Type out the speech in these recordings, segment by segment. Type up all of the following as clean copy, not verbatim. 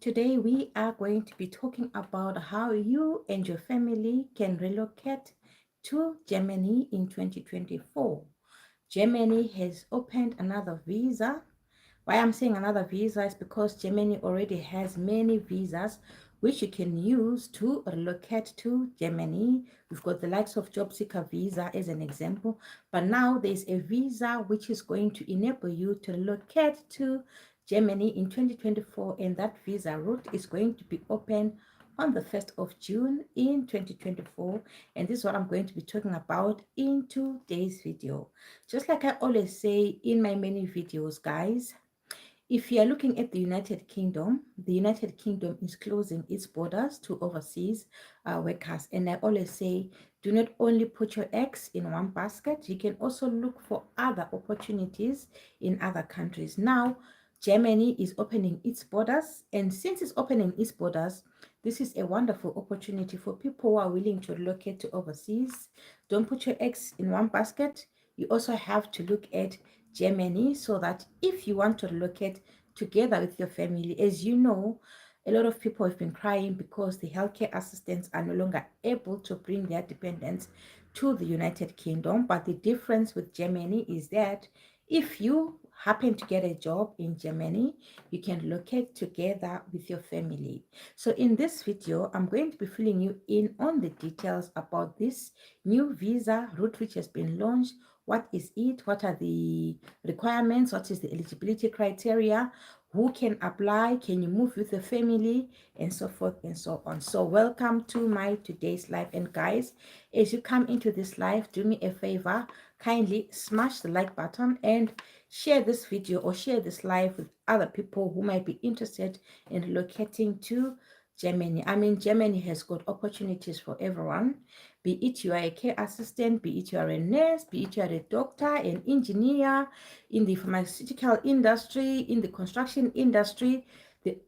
Today we are going to be talking about how you and your family can relocate to Germany in 2024. Germany has opened another visa. Why I'm saying another visa is because Germany already has many visas which you can use to relocate to Germany. We've got the likes of job seeker visa as an example, but now there's a visa which is going to enable you to relocate to Germany in 2024, and that visa route is going to be open on the 1st of June in 2024. And this is what I'm going to be talking about in today's video. Just like I always say in my many videos, guys, if you are looking at the United Kingdom is closing its borders to overseas workers. And I always say, do not only put your eggs in one basket, you can also look for other opportunities in other countries. Now, Germany is opening its borders, and since it's opening its borders, this is a wonderful opportunity for people who are willing to relocate to overseas. Don't put your eggs in one basket. You also have to look at Germany so that if you want to relocate together with your family, as you know, a lot of people have been crying because the healthcare assistants are no longer able to bring their dependents to the United Kingdom. But the difference with Germany is that if you happen to get a job in Germany, you can locate together with your family. So in this video, I'm going to be filling you in on the details about this new visa route which has been launched. What is it? What are the requirements? What is the eligibility criteria? Who can apply? Can you move with the family? And so forth and so on. So welcome to my today's live. And guys, as you come into this live, do me a favor, kindly smash the like button and share this video or share this live with other people who might be interested in relocating to Germany. I mean, Germany has got opportunities for everyone, be it you are a care assistant, be it you are a nurse, be it you are a doctor, an engineer, in the pharmaceutical industry, in the construction industry.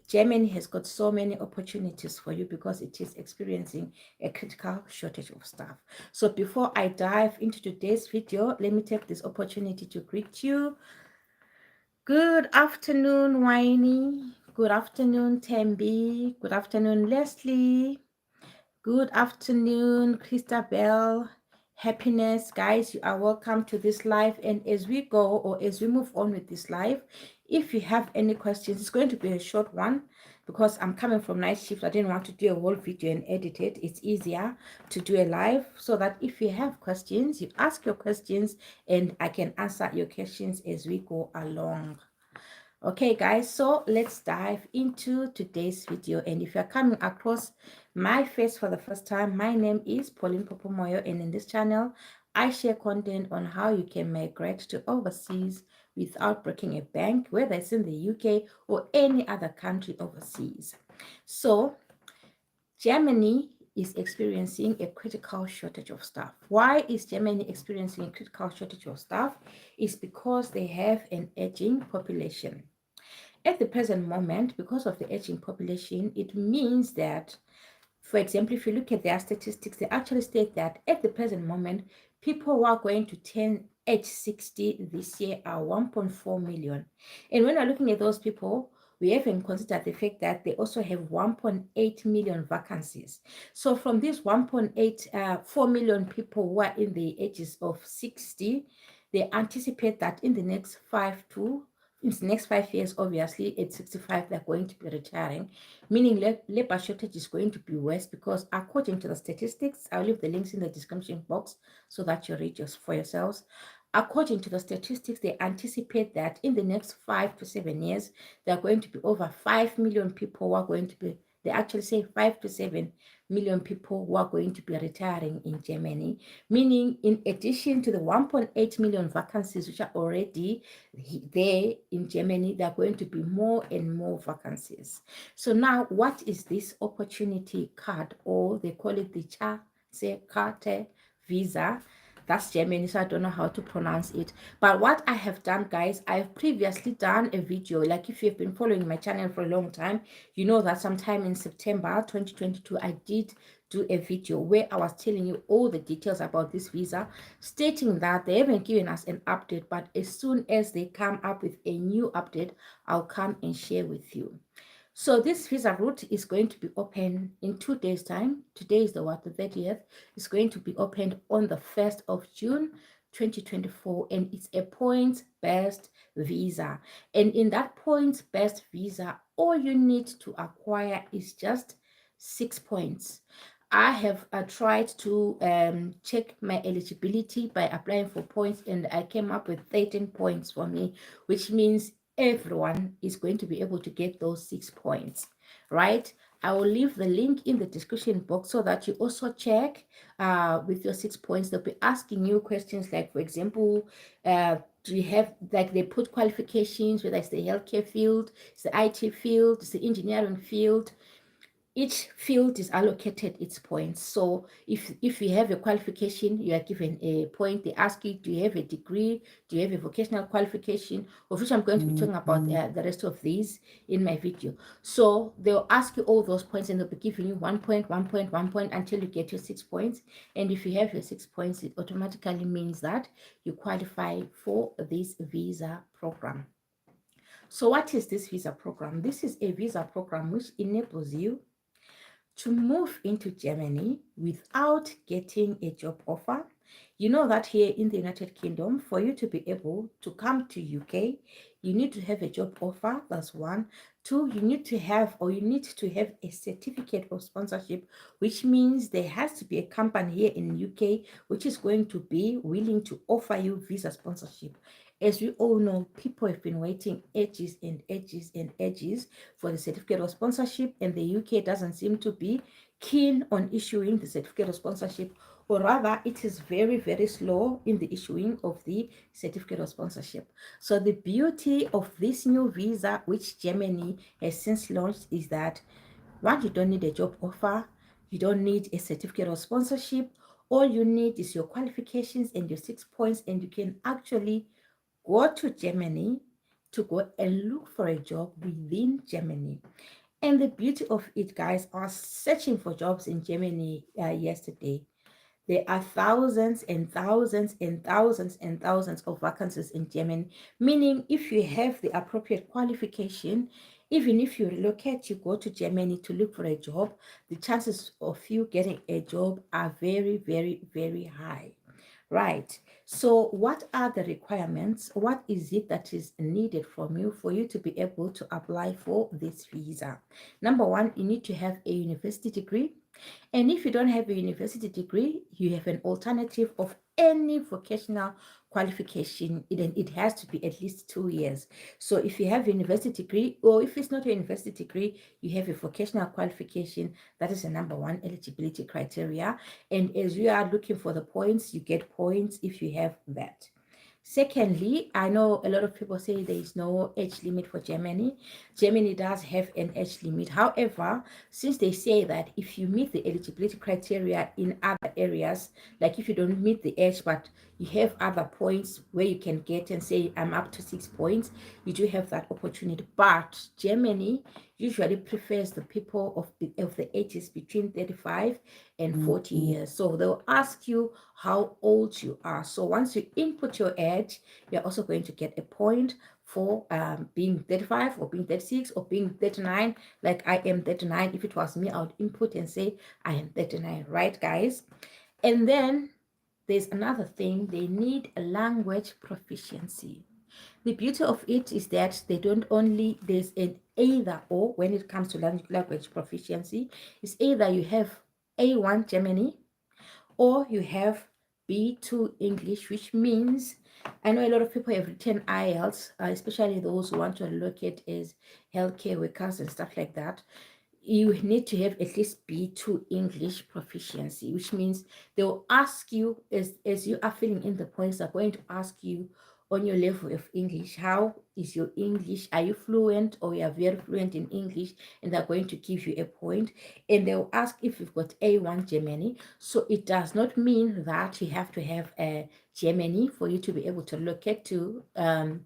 Germany has got so many opportunities for you because it is experiencing a critical shortage of staff. So before I dive into today's video, let me take this opportunity to greet you. Good afternoon, Winnie. Good afternoon, Tembi. Good afternoon, Leslie. Good afternoon, Christabel. Happiness, guys, you are welcome to this live. And as we go or as we move on with this live, if you have any questions, it's going to be a short one because I'm coming from night shift. I didn't want to do a whole video and edit it. It's easier to do a live so that if you have questions, you ask your questions and I can answer your questions as we go along. Okay, guys, so let's dive into today's video. And if you're coming across my face for the first time, my name is Pauline Popomoyo, and in this channel, I share content on how you can migrate to overseas without breaking a bank, whether it's in the UK or any other country overseas. So, Germany is experiencing a critical shortage of staff. Why is Germany experiencing a critical shortage of staff? It's because they have an aging population. At the present moment, because of the aging population, it means that, for example, if you look at their statistics, they actually state that at the present moment, people who are going to turn age 60 this year are 1.4 million. And when we're looking at those people, we haven't considered the fact that they also have 1.8 million vacancies. So from these 1.84 million people who are in the ages of 60, they anticipate that in the next 5 years, obviously, at 65, they're going to be retiring, meaning labor shortage is going to be worse because according to the statistics, I'll leave the links in the description box so that you read just for yourselves. According to the statistics, they anticipate that in the next 5 to 7 years, there are going to be over 5 million people who are going to be, they actually say 5 to 7 million people who are going to be retiring in Germany, meaning in addition to the 1.8 million vacancies which are already there in Germany, there are going to be more and more vacancies. So now, what is this opportunity card, or they call it the Karte visa? That's Germany, so I don't know how to pronounce it. But what I have done, guys, I've previously done a video. Like if you've been following my channel for a long time, you know that sometime in September 2022, I did do a video where I was telling you all the details about this visa, stating that they haven't given us an update, but as soon as they come up with a new update, I'll come and share with you. So this visa route is going to be open in 2 days' time. Today is the what, the 30th. It's going to be opened on the 1st of June 2024, and it's a points-based visa. And in that points-based visa, all you need to acquire is just 6 points. I have tried to check my eligibility by applying for points, and I came up with 13 points for me, which means everyone is going to be able to get those 6 points, right? I will leave the link in the description box so that you also check with your 6 points. They'll be asking you questions like, for example, do you have, like, they put qualifications, whether it's the healthcare field, it's the IT field, it's the engineering field. Each field is allocated its points. So if you have a qualification, you are given a point. They ask you, do you have a degree? Do you have a vocational qualification? Of which I'm going to be talking about the rest of these in my video. So they'll ask you all those points, and they'll be giving you 1 point, 1 point, 1 point until you get your 6 points. And if you have your 6 points, it automatically means that you qualify for this visa program. So what is this visa program? This is a visa program which enables you to move into Germany without getting a job offer. You know that here in the United Kingdom, for you to be able to come to UK, you need to have a job offer. That's one. Two, you need to have a certificate of sponsorship, which means there has to be a company here in UK which is going to be willing to offer you visa sponsorship. As we all know, people have been waiting ages and ages and ages for the certificate of sponsorship, and the UK doesn't seem to be keen on issuing the certificate of sponsorship, or rather, it is very, very slow in the issuing of the certificate of sponsorship. So, the beauty of this new visa, which Germany has since launched, is that one, you don't need a job offer, you don't need a certificate of sponsorship. All you need is your qualifications and your 6 points, and you can actually go to Germany to go and look for a job within Germany. And the beauty of it, guys, I was searching for jobs in Germany yesterday. There are thousands and thousands and thousands and thousands of vacancies in Germany, meaning if you have the appropriate qualification, even if you relocate, you go to Germany to look for a job, the chances of you getting a job are very, very, very high. Right. So, what are the requirements? What is it that is needed from you for you to be able to apply for this visa? Number one, you need to have a university degree. And if you don't have a university degree, you have an alternative of any vocational qualification. It has to be at least 2 years. So if you have a university degree, or if it's not a university degree, you have a vocational qualification. That is the number one eligibility criteria. And as you are looking for the points, you get points if you have that. Secondly, I know a lot of people say there is no age limit for Germany. Germany does have an age limit. However, since they say that if you meet the eligibility criteria in other areas, like if you don't meet the age, but you have other points where you can get and say, I'm up to 6 points, you do have that opportunity. But Germany usually prefers the people of the ages between 35 and 40 years. So they'll ask you how old you are. So once you input your age, you're also going to get a point for being 35 or being 36 or being 39. Like I am 39. If it was me, I would input and say I am 39, right, guys? And then there's another thing, they need a language proficiency. The beauty of it is that they don't only, there's an either or when it comes to language proficiency. It's either you have A1 Germany or you have B2 English, which means I know a lot of people have written IELTS, especially those who want to relocate as healthcare workers and stuff like that. You need to have at least B2 English proficiency, which means they'll ask you as you are filling in the points, they're going to ask you on your level of English, how is your English? Are you fluent or you are very fluent in English? And they're going to give you a point. And they'll ask if you've got A1 Germany. So it does not mean that you have to have a Germany for you to be able to locate to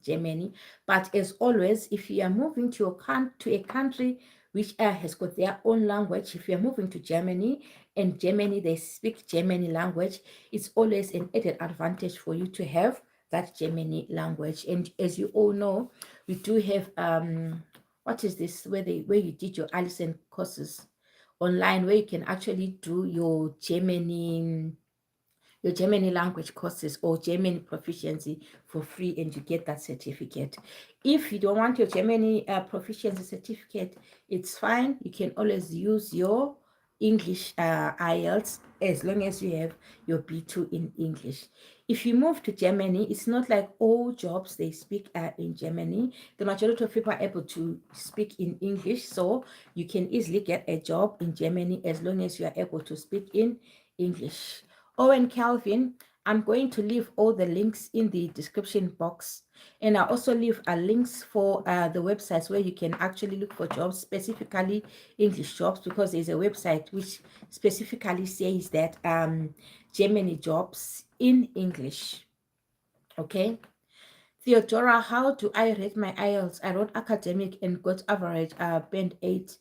Germany. But as always, if you are moving to a country which has got their own language, if you're moving to Germany and Germany, they speak Germany language, it's always an added advantage for you to have that Germany language. And as you all know, we do have what is this, where you did your Alison courses online, where you can actually do your Germany language courses or German proficiency for free, and you get that certificate. If you don't want your Germany proficiency certificate, it's fine. You can always use your English IELTS, as long as you have your B2 in English. If you move to Germany, it's not like all jobs they speak in Germany. The majority of people are able to speak in English, so you can easily get a job in Germany as long as you are able to speak in English. Owen Calvin, I'm going to leave all the links in the description box, and I'll also leave links for the websites where you can actually look for jobs, specifically English jobs, because there's a website which specifically says that Germany jobs in English. Okay. Theodora, how do I rate my IELTS? I wrote academic and got average band 8.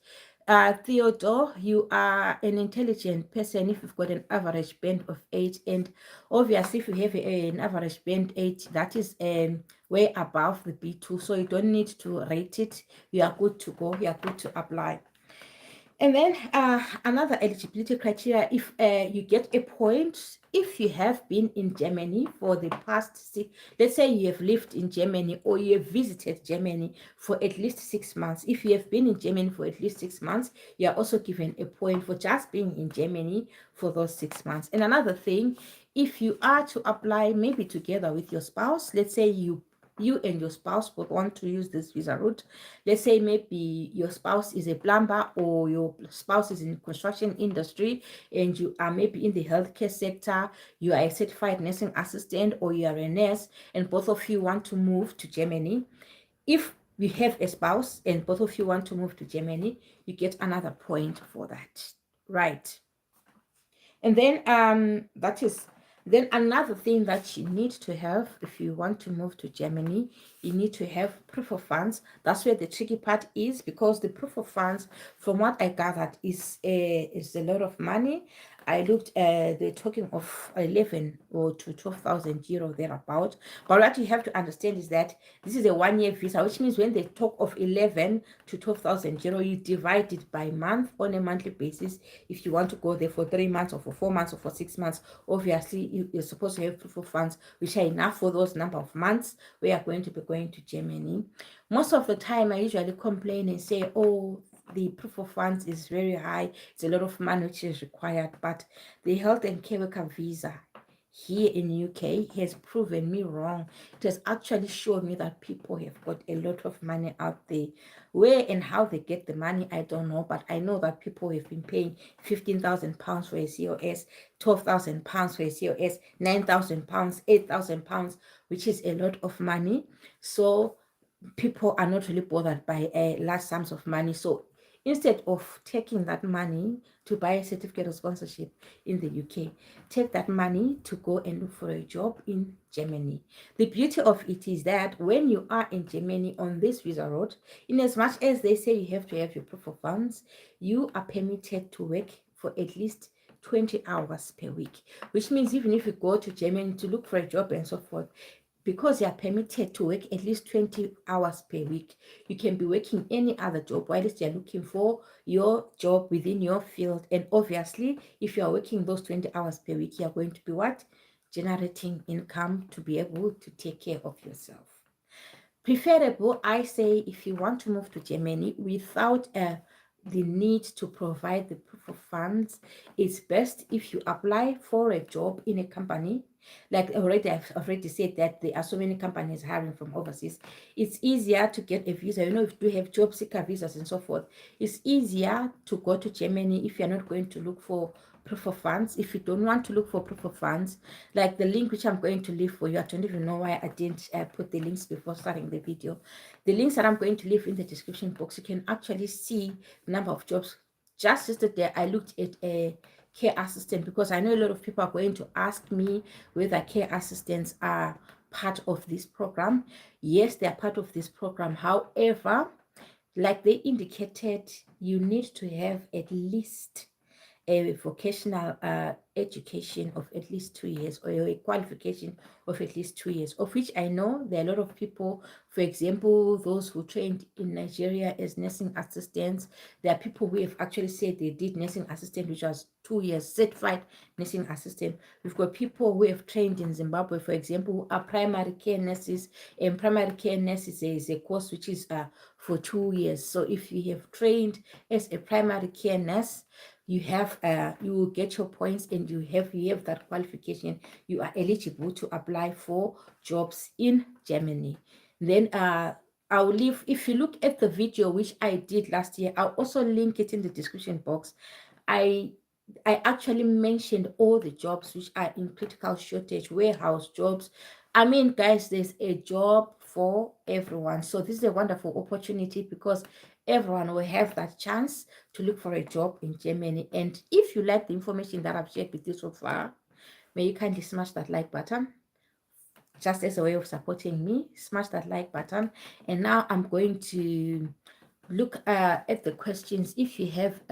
Theodore, you are an intelligent person if you've got an average band of 8. And obviously, if you have an average band 8, that is way above the B2. So you don't need to rate it. You are good to go. You are good to apply. And then another eligibility criteria, if you get a point, if you have been in Germany for the past let's say you have lived in Germany or you have visited Germany for at least 6 months. If you have been in Germany for at least 6 months, you are also given a point for just being in Germany for those 6 months. And another thing, if you are to apply maybe together with your spouse, let's say you and your spouse would want to use this visa route. Let's say maybe your spouse is a plumber or your spouse is in the construction industry, and you are maybe in the healthcare sector, you are a certified nursing assistant or you are a nurse, and both of you want to move to Germany. If you have a spouse and both of you want to move to Germany, you get another point for that, right? And then another thing that you need to have if you want to move to Germany, you need to have proof of funds. That's where the tricky part is, because the proof of funds, from what I gathered, is a lot of money. I looked, they're talking of 11 or to 12,000 euro thereabout. But what you have to understand is that this is a 1-year visa, which means when they talk of 11 to 12,000 euro, you divide it by month on a monthly basis. If you want to go there for 3 months or for 4 months or for 6 months, obviously you're supposed to have proof of funds, which are enough for those number of months we are going to be going to Germany. Most of the time, I usually complain and say, oh, the proof of funds is very high. It's a lot of money which is required. But the health and care worker visa here in UK has proven me wrong. It has actually shown me that people have got a lot of money out there. Where and how they get the money, I don't know, but I know that people have been paying £15,000 for a COS, £12,000 for a COS, £9,000, £8,000, which is a lot of money. So people are not really bothered by large sums of money. So instead of taking that money to buy a certificate of sponsorship in the UK, take that money to go and look for a job in Germany. The beauty of it is that when you are in Germany on this visa road, in as much as they say you have to have your proof of funds, you are permitted to work for at least 20 hours per week, which means even if you go to Germany to look for a job and so forth, because you are permitted to work at least 20 hours per week, you can be working any other job whilst you're looking for your job within your field. And obviously, if you are working those 20 hours per week, you are going to be what? Generating income to be able to take care of yourself. Preferable, I say, if you want to move to Germany without the need to provide the proof of funds, it's best if you apply for a job in a company. Like I've already said that there are so many companies hiring from overseas. It's easier to get a visa. If you have job seeker visas and so forth, it's easier to go to Germany if you're not going to look for proof of funds. If you don't want to look for proof of funds, like the link which I'm going to leave for you, I don't even know why I didn't put the links before starting the video. The links that I'm going to leave in the description box, you can actually see the number of jobs. Just yesterday, I looked at a care assistant, because I know a lot of people are going to ask me whether care assistants are part of this program. Yes, they are part of this program. However, like they indicated, you need to have at least a vocational education of at least 2 years, or a qualification of at least 2 years, of which I know there are a lot of people. For example, those who trained in Nigeria as nursing assistants, there are people who have actually said they did nursing assistant, which was 2 years, certified nursing assistant. We've got people who have trained in Zimbabwe, for example, who are primary care nurses. And primary care nurses is a course which is for 2 years. So if you have trained as a primary care nurse, you have you will get your points, and you have that qualification. You are eligible to apply for jobs in Germany. Then I'll leave, if you look at the video which I did last year, I'll also link it in the description box. I actually mentioned all the jobs which are in critical shortage, warehouse jobs. I mean, guys, there's a job for everyone. So this is a wonderful opportunity, because everyone will have that chance to look for a job in Germany. And if you like the information that I've shared with you so far, may you kindly smash that like button, just as a way of supporting me. Smash that like button. And now I'm going to look at the questions. If you have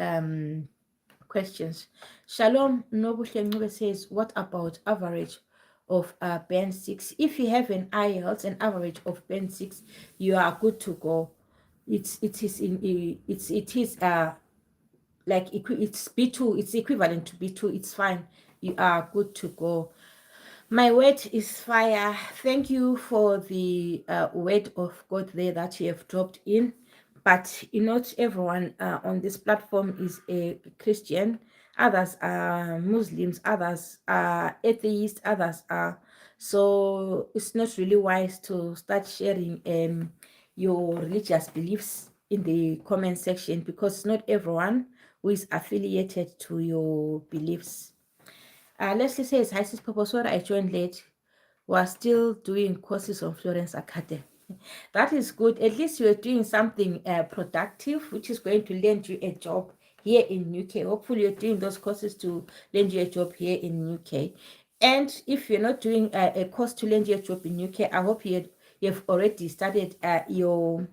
questions. Shalom Nobuhle says, what about average of band 6? If you have an IELTS, an average of band 6, you are good to go. It is like it's B2, it's equivalent to B2. It's fine. You are good to go. My word is fire. Thank you for the word of God there that you have dropped in. But not everyone on this platform is a Christian. Others are Muslims, others are atheists, others are. So it's not really wise to start sharing your religious beliefs in the comment section, because not everyone who is affiliated to your beliefs. Leslie says, hi, sis Papa, sorry I joined late. Was still doing courses on Florence Academy. That is good. At least you are doing something productive, which is going to lend you a job here in UK. Hopefully you're doing those courses to lend you a job here in UK. And if you're not doing a course to lend you a job in UK, I hope you've already started your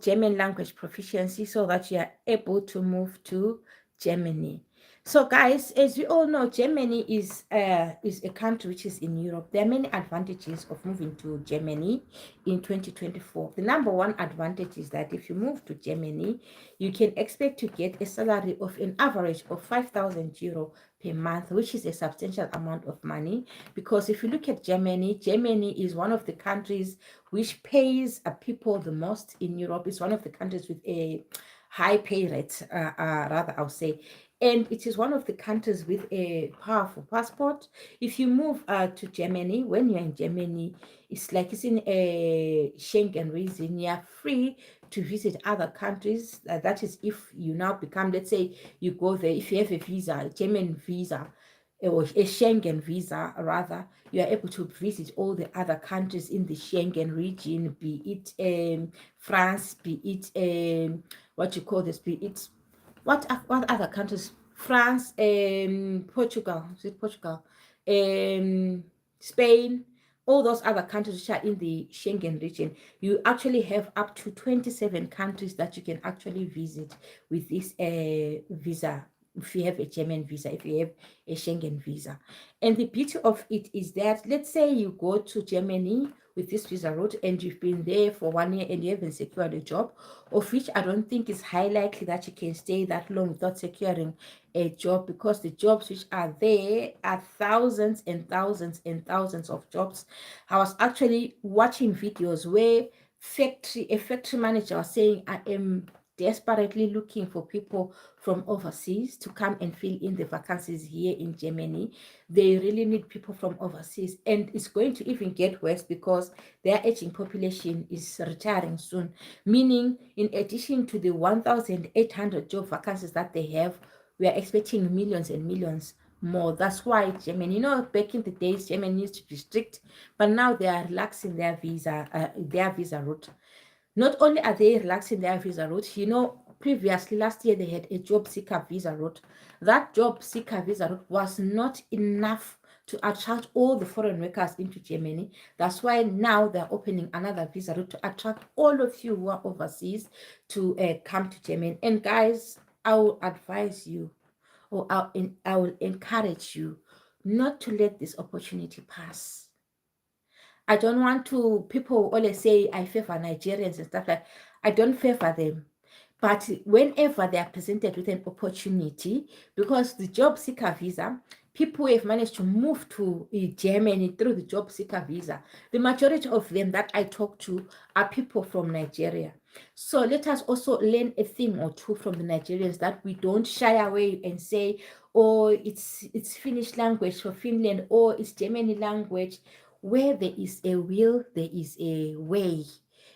German language proficiency, so that you are able to move to Germany. So guys, as we all know, Germany is a country which is in Europe. There are many advantages of moving to Germany in 2024. The number one advantage is that if you move to Germany, you can expect to get a salary of an average of 5,000 euro per month, which is a substantial amount of money. Because if you look at Germany, Germany is one of the countries which pays people the most in Europe. It's one of the countries with a high pay rate, rather, I'll say. And it is one of the countries with a powerful passport. If you move to Germany, when you're in Germany, it's like it's in a Schengen region. You're free to visit other countries. That is, if you now become, let's say you go there, if you have a visa, a German visa, or a Schengen visa, rather, you are able to visit all the other countries in the Schengen region, be it France, be it what you call this, be it what other countries? France, Portugal, is it Portugal? Spain, all those other countries which are in the Schengen region. You actually have up to 27 countries that you can actually visit with this visa. If you have a German visa, if you have a Schengen visa. And the beauty of it is that, let's say you go to Germany with this visa route and you've been there for 1 year and you haven't secured a job, of which I don't think it's high likely that you can stay that long without securing a job, because the jobs which are there are thousands and thousands and thousands of jobs. I was actually watching videos where a factory manager was saying, I am desperately looking for people from overseas to come and fill in the vacancies here in Germany. They really need people from overseas, and it's going to even get worse because their aging population is retiring soon, meaning in addition to the 1,800 job vacancies that they have, we are expecting millions and millions more. That's why Germany, back in the days, Germany used to be strict, but now they are relaxing their visa route. Not only are they relaxing their visa route, previously last year they had a job seeker visa route. That job seeker visa route was not enough to attract all the foreign workers into Germany. That's why now they're opening another visa route to attract all of you who are overseas to come to Germany. And guys, I will advise you, or I will encourage you not to let this opportunity pass. I don't want to, people always say I favor Nigerians and stuff like, I don't favor them. But whenever they are presented with an opportunity, because the job seeker visa, people who have managed to move to Germany through the job seeker visa, the majority of them that I talk to are people from Nigeria. So let us also learn a thing or two from the Nigerians, that we don't shy away and say, oh, it's Finnish language for Finland, or it's Germany language. Where there is a will, there is a way.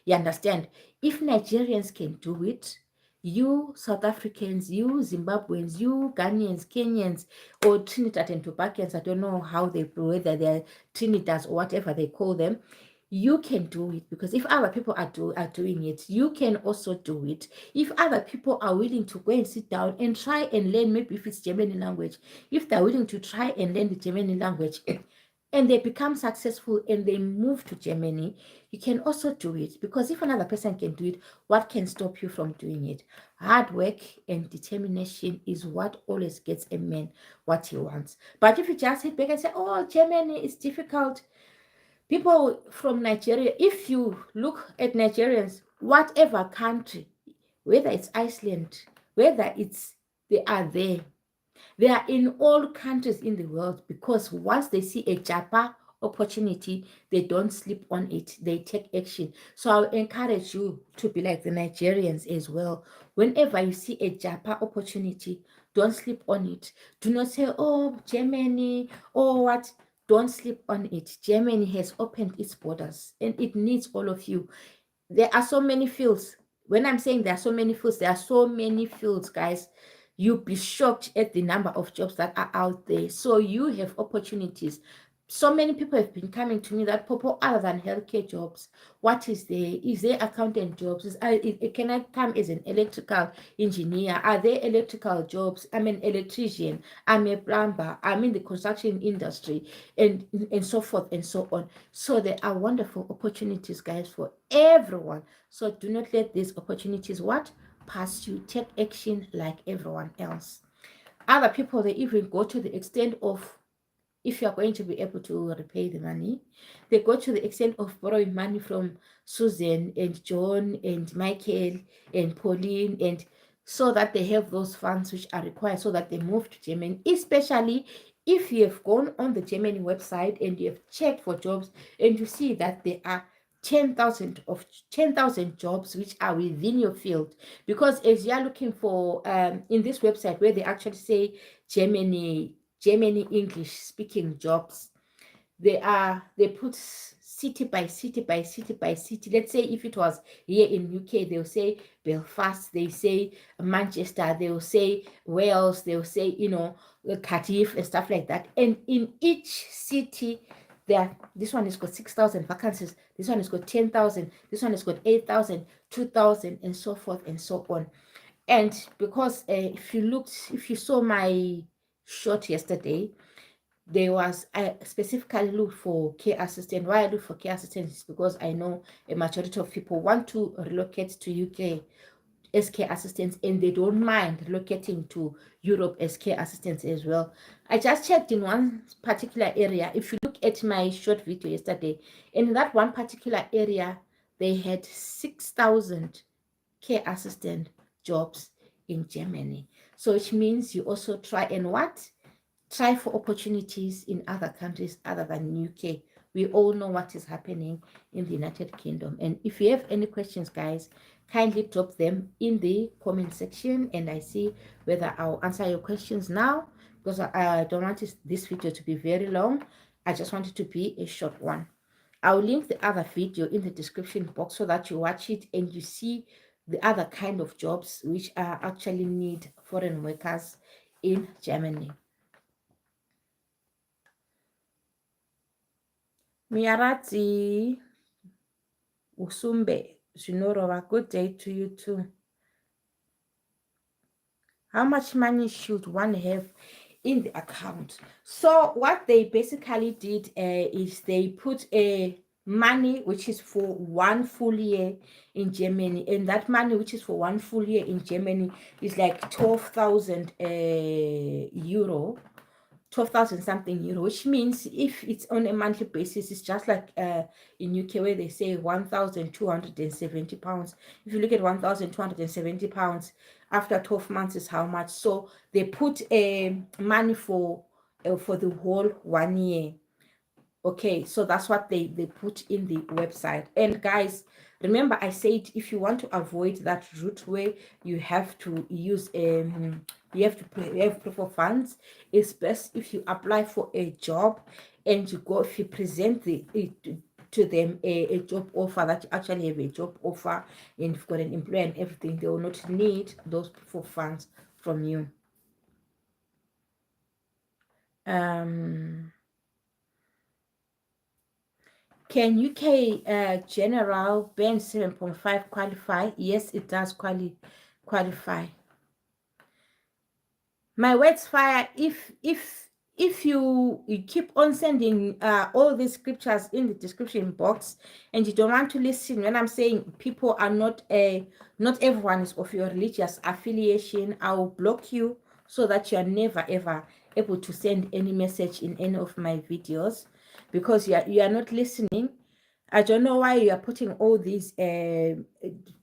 You understand? If Nigerians can do it, you South Africans, you Zimbabweans, you Ghanaians, Kenyans, or Trinidad and Tobacans, I don't know how they, whether they're Trinidads or whatever they call them, you can do it. Because if other people are doing it, you can also do it. If other people are willing to go and sit down and try and learn, maybe if it's German language, if they're willing to try and learn the German language, and they become successful and they move to Germany, you can also do it. Because if another person can do it, what can stop you from doing it? Hard work and determination is what always gets a man what he wants. But if you just sit back and say, oh, Germany is difficult, people from Nigeria, if you look at Nigerians, whatever country, whether it's Iceland, whether it's, they are there. They are in all countries in the world, because once they see a JAPA opportunity, they don't sleep on it. They take action. So I'll encourage you to be like the Nigerians as well. Whenever you see a JAPA opportunity, don't sleep on it. Do not say, oh, Germany, oh, what? Don't sleep on it. Germany has opened its borders and it needs all of you. There are so many fields. When I'm saying there are so many fields, there are so many fields, guys. You'll be shocked at the number of jobs that are out there. So you have opportunities. So many people have been coming to me that, Popo, other than healthcare jobs, what is there? Is there accountant jobs? Can I come as an electrical engineer? Are there electrical jobs? I'm an electrician. I'm a plumber. I'm in the construction industry, and so forth and so on. So there are wonderful opportunities, guys, for everyone. So do not let these opportunities pass you. Take action like everyone else. Other people, they even go to the extent of, if you are going to be able to repay the money, they go to the extent of borrowing money from Susan and John and Michael and Pauline, and so that they have those funds which are required so that they move to Germany. Especially if you have gone on the Germany website and you have checked for jobs and you see that there are 10,000 jobs which are within your field. Because as you are looking for in this website where they actually say Germany English speaking jobs, they put city by city by city by city. Let's say if it was here in UK, they'll say Belfast, they say Manchester, they'll say Wales, they'll say, Cardiff and stuff like that. And in each city, this one has got 6,000 vacancies, this one has got 10,000, this one has got 8,000, 2,000, and so forth and so on. And because if you saw my shot yesterday, there was, I specifically looked for care assistant. Why I look for care assistant is because I know a majority of people want to relocate to UK as care assistants, and they don't mind relocating to Europe as care assistants as well. I just checked in one particular area. If you look at my short video yesterday, in that one particular area, they had 6,000 care assistant jobs in Germany. So which means you also try and try for opportunities in other countries other than UK. We all know what is happening in the United Kingdom. And if you have any questions, guys, kindly drop them in the comment section, and I see whether I'll answer your questions now, because I don't want this video to be very long. I just want it to be a short one. I'll link the other video in the description box so that you watch it and you see the other kind of jobs which are actually need foreign workers in Germany. Miarati Usumbe Shinorova, good day to you too. How much money should one have in the account? So what they basically did is they put money which is for 1 full year in Germany, and that money which is for 1 full year in Germany is like 12,000 euro, 12,000 something euro, which means if it's on a monthly basis, it's just like in UK where they say 1,270 pounds. If you look at 1,270 pounds after 12 months is how much. So they put money for the whole 1 year. Okay, so that's what they put in the website. And guys, remember I said if you want to avoid that route where you have to use you have proof of funds, it's best if you apply for a job and you go, if you present to them a job offer, that you actually have a job offer and you've got an employer and everything, they will not need those proof of funds from you. Can UK General Band 7.5 qualify? Yes, it does qualify. My words fire. If you keep on sending all these scriptures in the description box and you don't want to listen when I'm saying people are not everyone is of your religious affiliation, I will block you so that you are never ever able to send any message in any of my videos, because you are not listening. I don't know why you are putting all these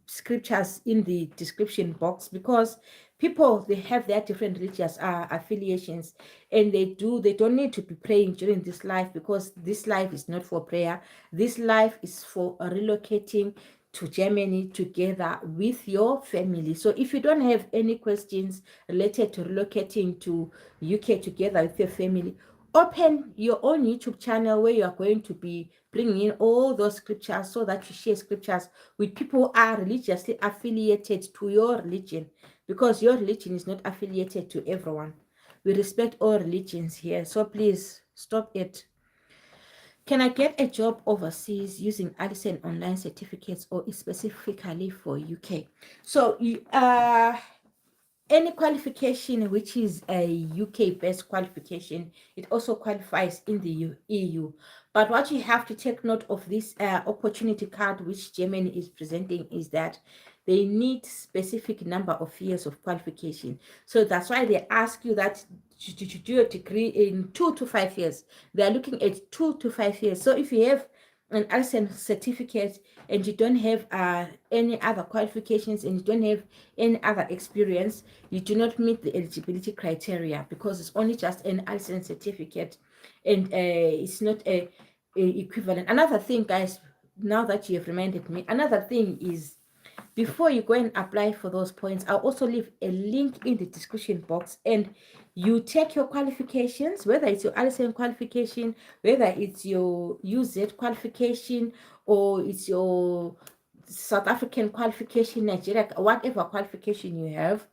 scriptures in the description box, because people, they have their different religious affiliations, and they don't need to be praying during this life, because this life is not for prayer. This life is for relocating to Germany together with your family. So if you don't have any questions related to relocating to UK together with your family, open your own YouTube channel where you are going to be bringing in all those scriptures, so that you share scriptures with people who are religiously affiliated to your religion, because your religion is not affiliated to everyone. We respect all religions here, so please stop it. Can I get a job overseas using Allison online certificates, or specifically for UK? So any qualification which is a UK-based qualification, it also qualifies in the EU. But what you have to take note of this opportunity card which Germany is presenting is that they need specific number of years of qualification. So that's why they ask you that to do a degree in 2 to 5 years. They're looking at 2 to 5 years. So if you have an LSM certificate and you don't have any other qualifications and you don't have any other experience, you do not meet the eligibility criteria, because it's only just an LSM certificate and it's not a equivalent. Another thing, guys, now that you have reminded me, another thing is, before you go and apply for those points, I'll also leave a link in the description box, and you check your qualifications, whether it's your LSM qualification, whether it's your UZ qualification, or it's your South African qualification, Nigeria, whatever qualification you have.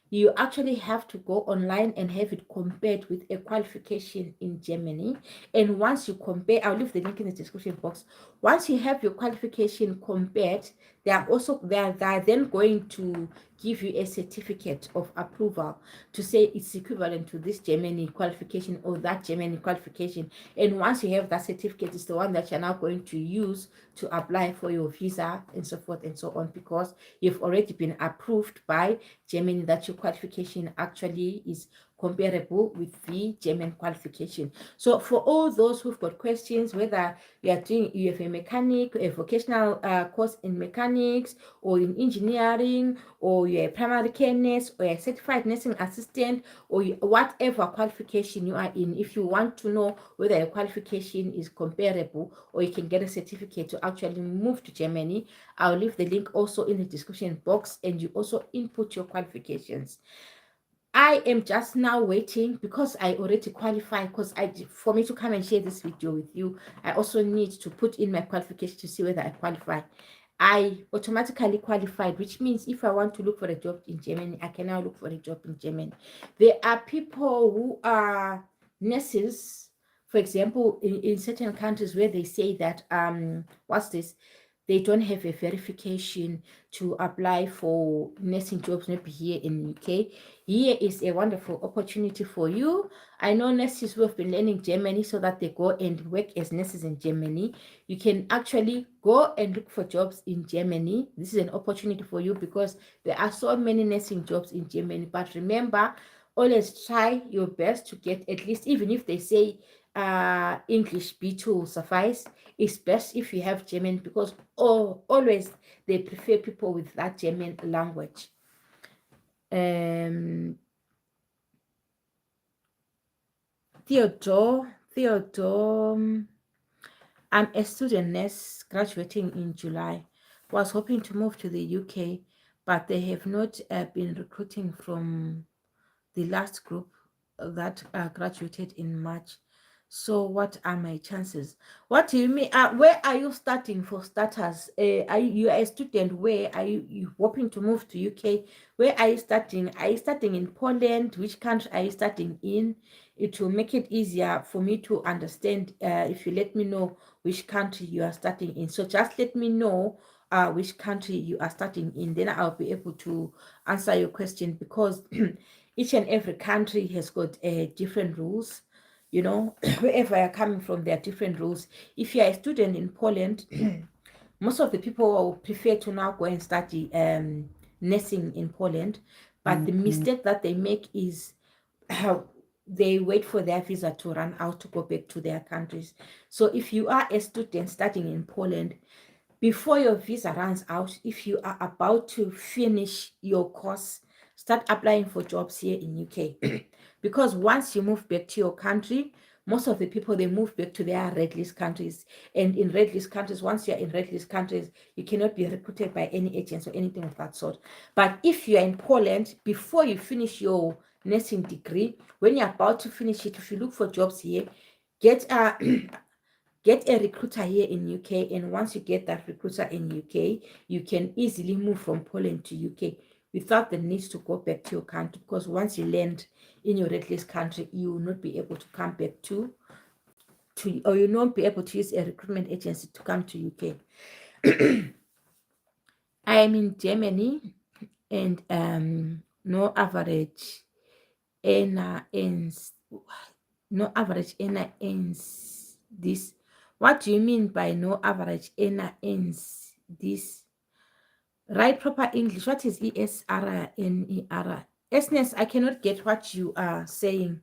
You actually have to go online and have it compared with a qualification in Germany. And once you compare, I'll leave the link in the description box. Once you have your qualification compared, they are then going to give you a certificate of approval to say it's equivalent to this Germany qualification or that Germany qualification. And once you have that certificate, it's the one that you're now going to use to apply for your visa and so forth and so on, because you've already been approved by Germany that your qualification actually is comparable with the German qualification. So for all those who've got questions, whether you have a mechanic, a vocational course in mechanics, or in engineering, or you're a primary care nurse, or a certified nursing assistant, or whatever qualification you are in, if you want to know whether your qualification is comparable or you can get a certificate to actually move to Germany, I'll leave the link also in the description box, and you also input your qualifications. I am just now waiting, because I already qualify, because for me to come and share this video with you, I also need to put in my qualification to see whether I qualify. I automatically qualified, which means if I want to look for a job in Germany, I can now look for a job in Germany. There are people who are nurses, for example, in certain countries where they say that what's this? they don't have a verification to apply for nursing jobs maybe here in UK, here is a wonderful opportunity for you. I know nurses who have been learning Germany so that they go and work as nurses in Germany. You can actually go and look for jobs in Germany. This is an opportunity for you because there are so many nursing jobs in Germany. But remember, always try your best to get at least, even if they say English B2 will suffice, it's best if you have German because always they prefer people with that German language. Theodore, I'm a student nurse graduating in July. Was hoping to move to the UK, but they have not been recruiting from the last group that graduated in March. So what are my chances? What do you mean? Where are you starting for starters? You are a student. Where are you hoping to move to UK? Where are you starting? Are you starting in Poland? Which country are you starting in? It will make it easier for me to understand if you let me know which country you are starting in. So just let me know which country you are starting in. Then I'll be able to answer your question because each and every country has got different rules. You know, wherever you're coming from, there are different rules. If you're a student in Poland, most of the people will prefer to now go and study nursing in Poland. But the mistake that they make is they wait for their visa to run out to go back to their countries. So if you are a student studying in Poland, before your visa runs out, if you are about to finish your course, start applying for jobs here in UK. Because once you move back to your country, most of the people, they move back to their red list countries. And in red list countries, once you're in red list countries, you cannot be recruited by any agents or anything of that sort. But if you're in Poland, before you finish your nursing degree, when you're about to finish it, if you look for jobs here, get a recruiter here in UK, and once you get that recruiter in UK, you can easily move from Poland to UK without the need to go back to your country, because once you land in your red list country, you will not be able to come back or you will not be able to use a recruitment agency to come to UK. I am in Germany, and no average ends this. What do you mean by no average ends this? Write proper English. What is ESRNER? Esnes, I cannot get what you are saying.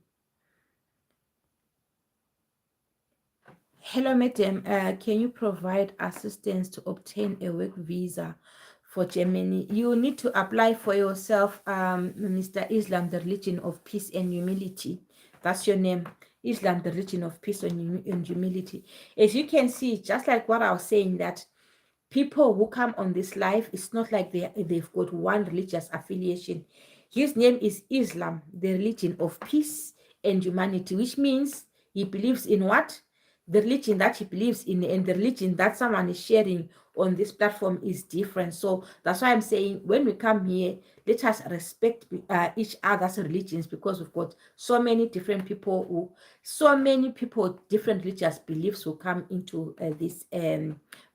Hello, madam. Can you provide assistance to obtain a work visa for Germany? You need to apply for yourself, Mr. Islam, the religion of peace and humility. That's your name. Islam, the religion of peace and humility. As you can see, just like what I was saying, that people who come on this life, it's not like they've got one religious affiliation. His name is Islam, the religion of peace and humanity, which means he believes in what? The religion that he believes in, and the religion that someone is sharing on this platform is different. So that's why I'm saying when we come here, let us respect each other's religions, because we've got so many different people different religious beliefs will come into this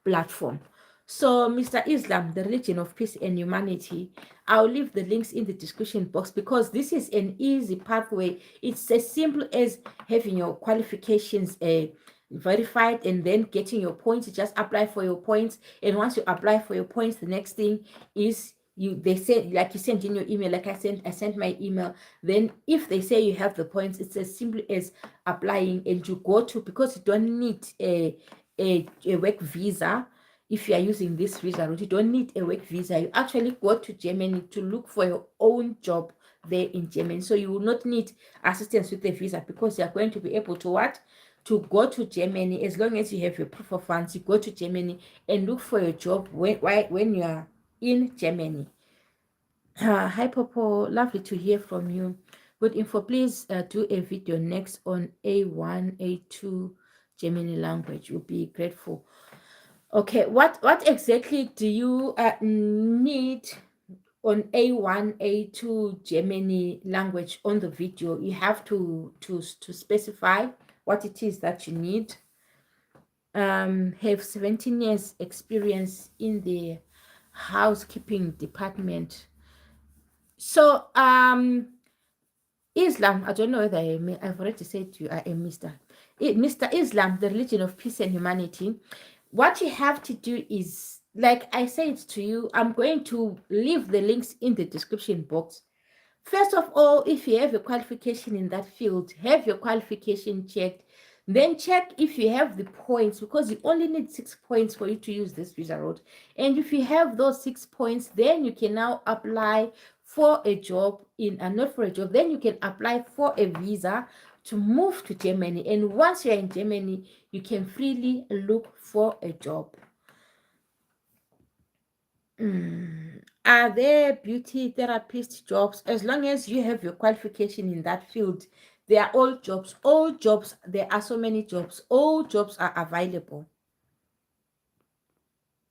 platform. So, Mr. Islam, the religion of peace and humanity, I'll leave the links in the description box, because this is an easy pathway. It's as simple as having your qualifications verified and then getting your points. You just apply for your points, and once you apply for your points, the next thing is they send, like you sent in your email, like I sent my email. Then if they say you have the points, it's as simple as applying, and you go to, because you don't need a work visa. If you are using this visa route, you don't need a work visa. You actually go to Germany to look for your own job there in Germany. So you will not need assistance with the visa, because you are going to be able to what? To go to Germany. As long as you have your proof of funds, you go to Germany and look for your job when you are in Germany. Hi Popo, lovely to hear from you. Good info. Please do a video next on A1, A2 Germany language. We'll be grateful. Okay, what exactly do you need on A1, A2 Germany language on the video? You have to specify what it is that you need. have 17 years experience in the housekeeping department. So Islam, I don't know whether I've already said you are a Mr. Islam, the religion of peace and humanity. What you have to do is, like I said to you, I'm going to leave the links in the description box. First of all, if you have a qualification in that field, have your qualification checked. Then check if you have the points, because you only need 6 points for you to use this visa route. And if you have those 6 points, then you can now apply for a job not for a job, then you can apply for a visa to move to Germany. And once you're in Germany, you can freely look for a job. Are there beauty therapist jobs? As long as you have your qualification in that field, they are all jobs. All jobs, there are so many jobs. All jobs are available.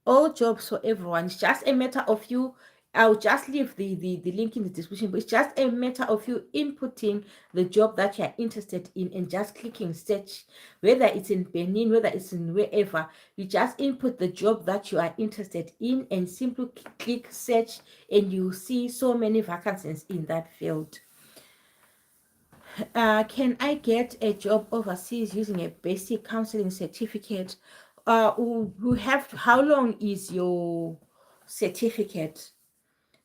All jobs for everyone. It's just a matter of you. I'll just leave the link in the description, but it's just a matter of you inputting the job that you're interested in and just clicking search, whether it's in Benin, whether it's in wherever. You just input the job that you are interested in and simply click search, and you see so many vacancies in that field. Can I get a job overseas using a basic counseling certificate? How long is your certificate?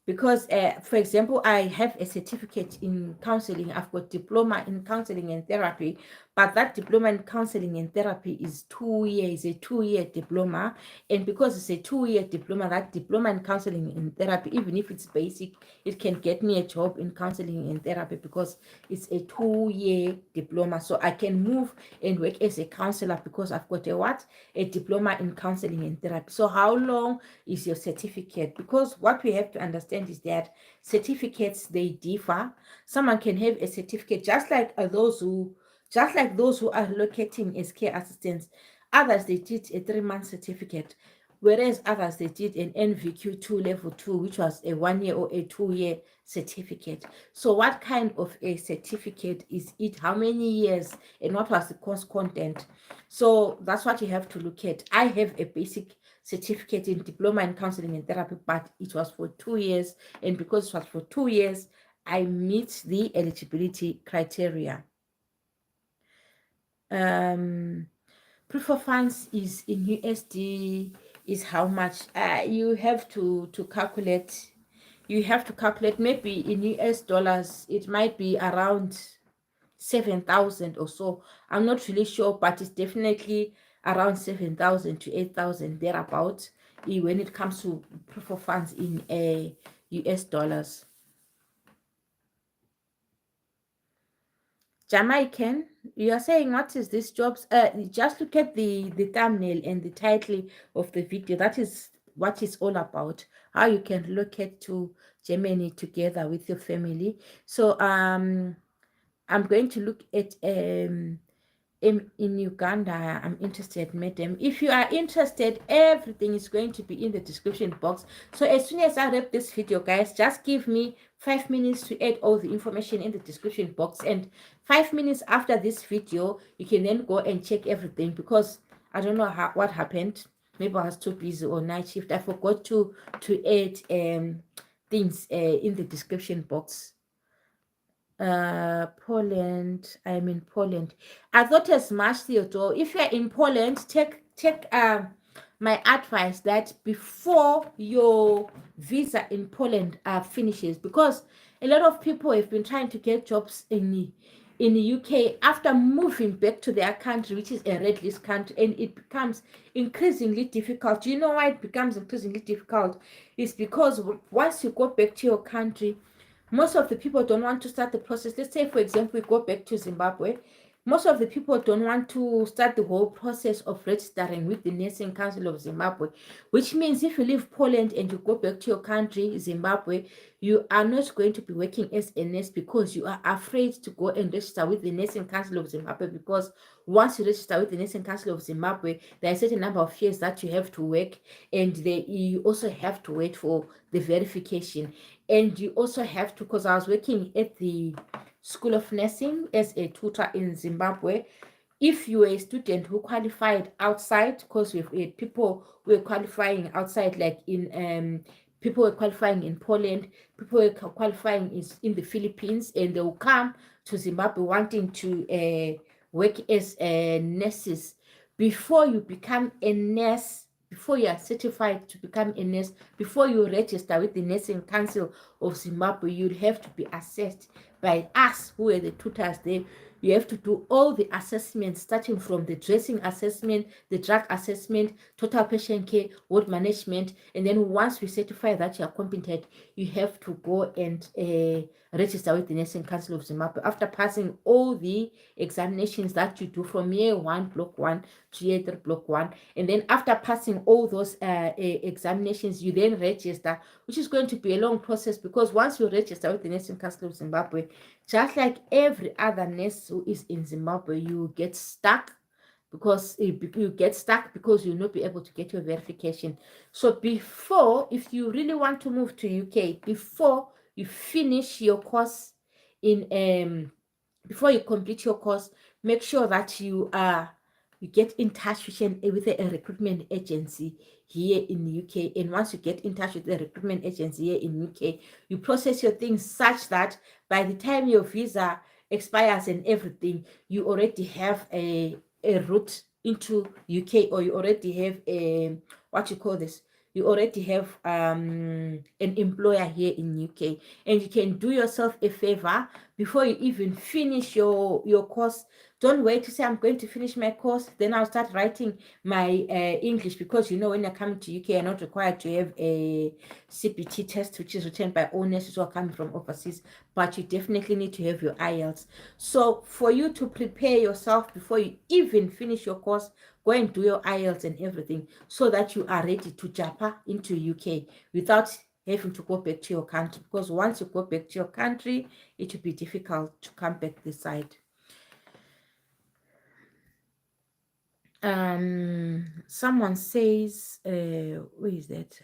Because for example, I have a certificate in counseling. I've got diploma in counseling and therapy, but that diploma in counseling and therapy is 2 years, a 2-year diploma. And because it's a 2-year diploma, that diploma in counseling and therapy, even if it's basic, it can get me a job in counseling and therapy because it's a 2-year diploma. So I can move and work as a counselor because I've got a diploma in counseling and therapy. So how long is your certificate? Because what we have to understand is that certificates, they differ. Someone can have a certificate just like those who are locating as care assistants. Others, they did a 3-month certificate, whereas others, they did an NVQ2 level 2, which was a 1-year or a 2-year certificate. So what kind of a certificate is it? How many years? And what was the course content? So that's what you have to look at. I have a basic certificate in diploma in counseling and therapy, but it was for 2 years. And because it was for 2 years, I meet the eligibility criteria. Proof of funds is in USD is how much? You have to calculate. You have to calculate. Maybe in US dollars, it might be around 7,000 or so. I'm not really sure, but it's definitely around 7,000 to 8,000 thereabout when it comes to proof of funds in US dollars. Jamaican, you are saying what is this jobs? Just look at the thumbnail and the title of the video. That is what it's all about. How you can relocate to Germany together with your family. So I'm going to look at in Uganda. I'm interested, madam. If you are interested, everything is going to be in the description box. So as soon as I wrap this video, guys, just give me 5 minutes to add all the information in the description box, and 5 minutes after this video, you can then go and check everything, because I don't know what happened. Maybe I was too busy on night shift. I forgot to add things in the description box. Poland. I'm in Poland. I thought as much, Theodore. If you're in Poland, take my advice that before your visa in Poland finishes, because a lot of people have been trying to get jobs in the UK after moving back to their country, which is a red list country, and it becomes increasingly difficult. Do you know why it becomes increasingly difficult? It's because once you go back to your country, most of the people don't want to start the process. Let's say, for example, we go back to Zimbabwe. Most of the people don't want to start the whole process of registering with the Nursing Council of Zimbabwe, which means if you leave Poland and you go back to your country, Zimbabwe, you are not going to be working as a nurse because you are afraid to go and register with the Nursing Council of Zimbabwe, because once you register with the Nursing Council of Zimbabwe, there are a certain number of years that you have to work, and you also have to wait for the verification. And you also have to, because I was working at the School of Nursing as a tutor in Zimbabwe, if you were a student who qualified outside, because we've had people who were qualifying outside, like in people were qualifying in Poland, people were qualifying in the Philippines, and they will come to Zimbabwe wanting to work as nurses. Before you become a nurse, before you are certified to become a nurse, before you register with the Nursing Council of Zimbabwe, you'll have to be assessed by us, who are the tutors there. You have to do all the assessments, starting from the dressing assessment, the drug assessment, total patient care, ward management. And then once we certify that you are competent, you have to go and register with the Nursing Council of Zimbabwe. After passing all the examinations that you do from year 1, block 1 to year 3, block 1. And then after passing all those examinations, you then register, which is going to be a long process, because once you register with the Nursing Council of Zimbabwe, just like every other nurse who is in Zimbabwe, you get stuck because you'll not be able to get your verification. So before, if you really want to move to UK, before you finish your course before you complete your course, make sure that you get in touch with a recruitment agency here in the UK. And once you get in touch with the recruitment agency here in UK, you process your things such that by the time your visa expires and everything, you already have a route into UK, or you already have a, what you call this, you already have an employer here in UK. And you can do yourself a favor before you even finish your course. Don't wait to say, I'm going to finish my course, then I'll start writing my English, because when you're coming to UK, you're not required to have a CPT test, which is written by all nurses who are coming from overseas, but you definitely need to have your IELTS. So for you to prepare yourself before you even finish your course, go and do your IELTS and everything, so that you are ready to jump into UK without having to go back to your country, because once you go back to your country, it will be difficult to come back this side. Someone says, who is that?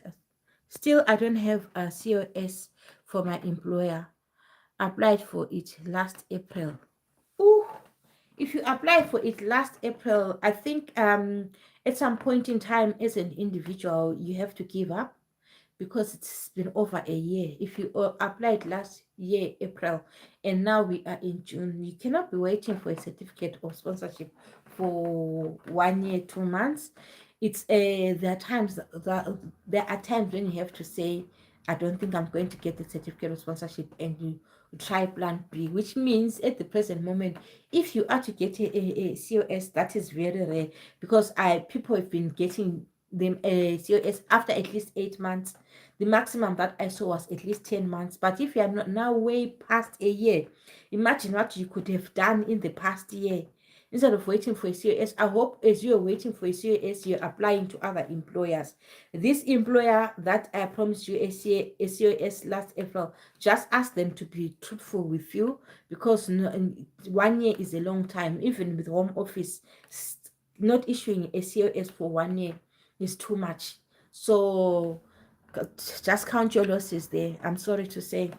Still, I don't have a COS for my employer. Applied for it last April. Ooh, if you applied for it last April, I think at some point in time, as an individual, you have to give up, because it's been over a year. If you applied last year, April, and now we are in June, you cannot be waiting for a certificate of sponsorship for 1 year, 2 months. It's there are times when you have to say, I don't think I'm going to get the certificate of sponsorship, and you try plan B, which means at the present moment, if you are to get a COS, that is very rare, because people have been getting them COS after at least 8 months. The maximum that I saw was at least 10 months. But if you are not now way past a year, imagine what you could have done in the past year. Instead of waiting for a COS, I hope as you're waiting for a COS, you're applying to other employers. This employer that I promised you a COS last April, just ask them to be truthful with you, because 1 year is a long time. Even with Home Office, not issuing a COS for 1 year is too much. So just count your losses there. I'm sorry to say.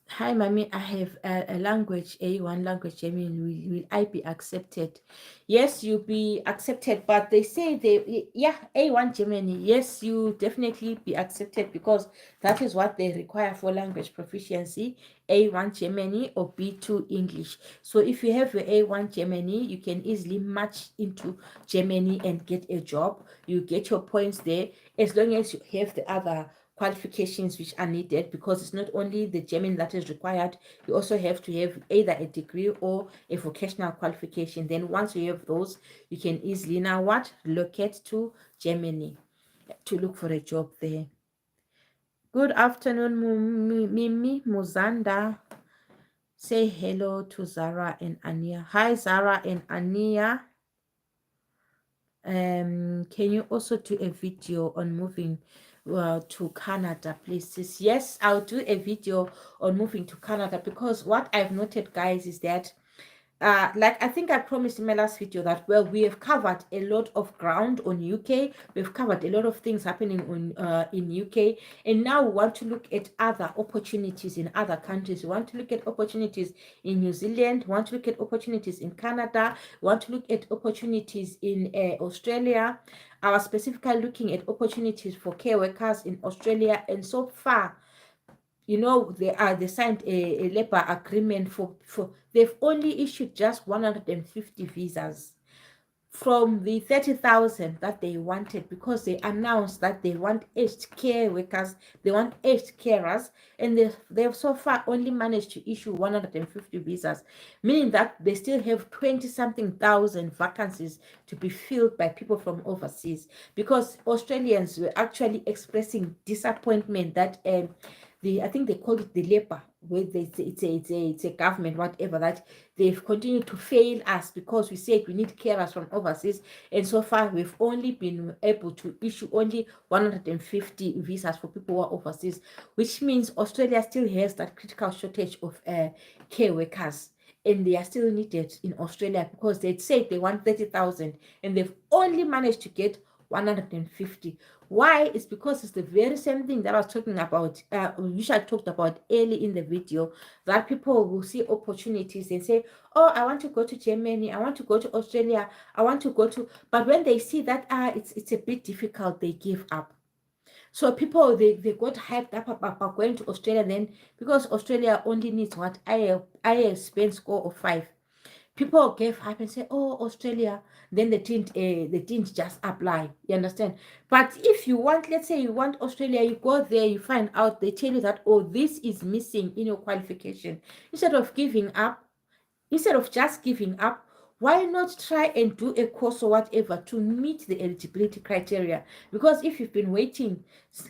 Hi, mommy. I have a language, A1 language. I mean, will I be accepted? Yes, you'll be accepted, but they say A1 Germany. Yes, you definitely be accepted, because that is what they require for language proficiency, A1 Germany or B2 English. So if you have your A1 Germany, you can easily match into Germany and get a job. You get your points there, as long as you have the other qualifications which are needed, because it's not only the German that is required, you also have to have either a degree or a vocational qualification. Then once you have those, you can easily now relocate to Germany to look for a job there. Good afternoon, Mimi Muzanda. Say hello to Zara and Ania. Hi, Zara and Ania. Can you also do a video on moving to Canada, please? Yes, I'll do a video on moving to Canada, because what I've noted, guys, is that like I think I promised in my last video that, well, we have covered a lot of ground on UK. We've covered a lot of things happening on in UK, and now we want to look at other opportunities in other countries. We want to look at opportunities in New Zealand. We want to look at opportunities in Canada. We want to look at opportunities in Australia. I was specifically looking at opportunities for care workers in Australia, and so far, you know, they signed a labor agreement for they've only issued just 150 visas from the 30,000 that they wanted, because they announced that they want aged care workers, they want aged carers, and they've so far only managed to issue 150 visas, meaning that they still have 20 something thousand vacancies to be filled by people from overseas, because Australians were actually expressing disappointment that I think they called it the labor, where it's a government, whatever, that they've continued to fail us because we said we need carers from overseas, and so far we've only been able to issue only 150 visas for people who are overseas, which means Australia still has that critical shortage of care workers, and they are still needed in Australia, because they'd said they want 30,000 and they've only managed to get 150. Why? It's because it's the very same thing that I was talking about, which I talked about early in the video, that people will see opportunities and say, oh, I want to go to Germany, I want to go to Australia, I want to go to, but when they see that it's a bit difficult, they give up. So people, they got hyped up about going to Australia, then because Australia only needs what I spend score of 5, people gave hype and say, oh, Australia, then they didn't just apply, you understand? But if you want, let's say you want Australia, you go there, you find out, they tell you that, oh, this is missing in your qualification. Instead of giving up, instead of just giving up, why not try and do a course or whatever to meet the eligibility criteria? Because if you've been waiting,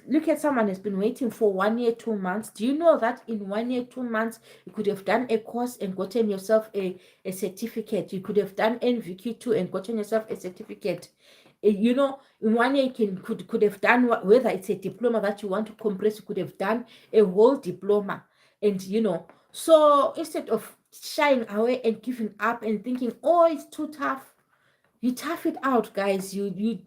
look at someone has been waiting for 1 year, 2 months. Do you know that in 1 year, 2 months, you could have done a course and gotten yourself a certificate? You could have done NVQ2 and gotten yourself a certificate. You know, in 1 year, you could have done, whether it's a diploma that you want to compress, you could have done a whole diploma. And, you know, so instead of shying away and giving up and thinking, oh, it's too tough, you tough it out, guys. You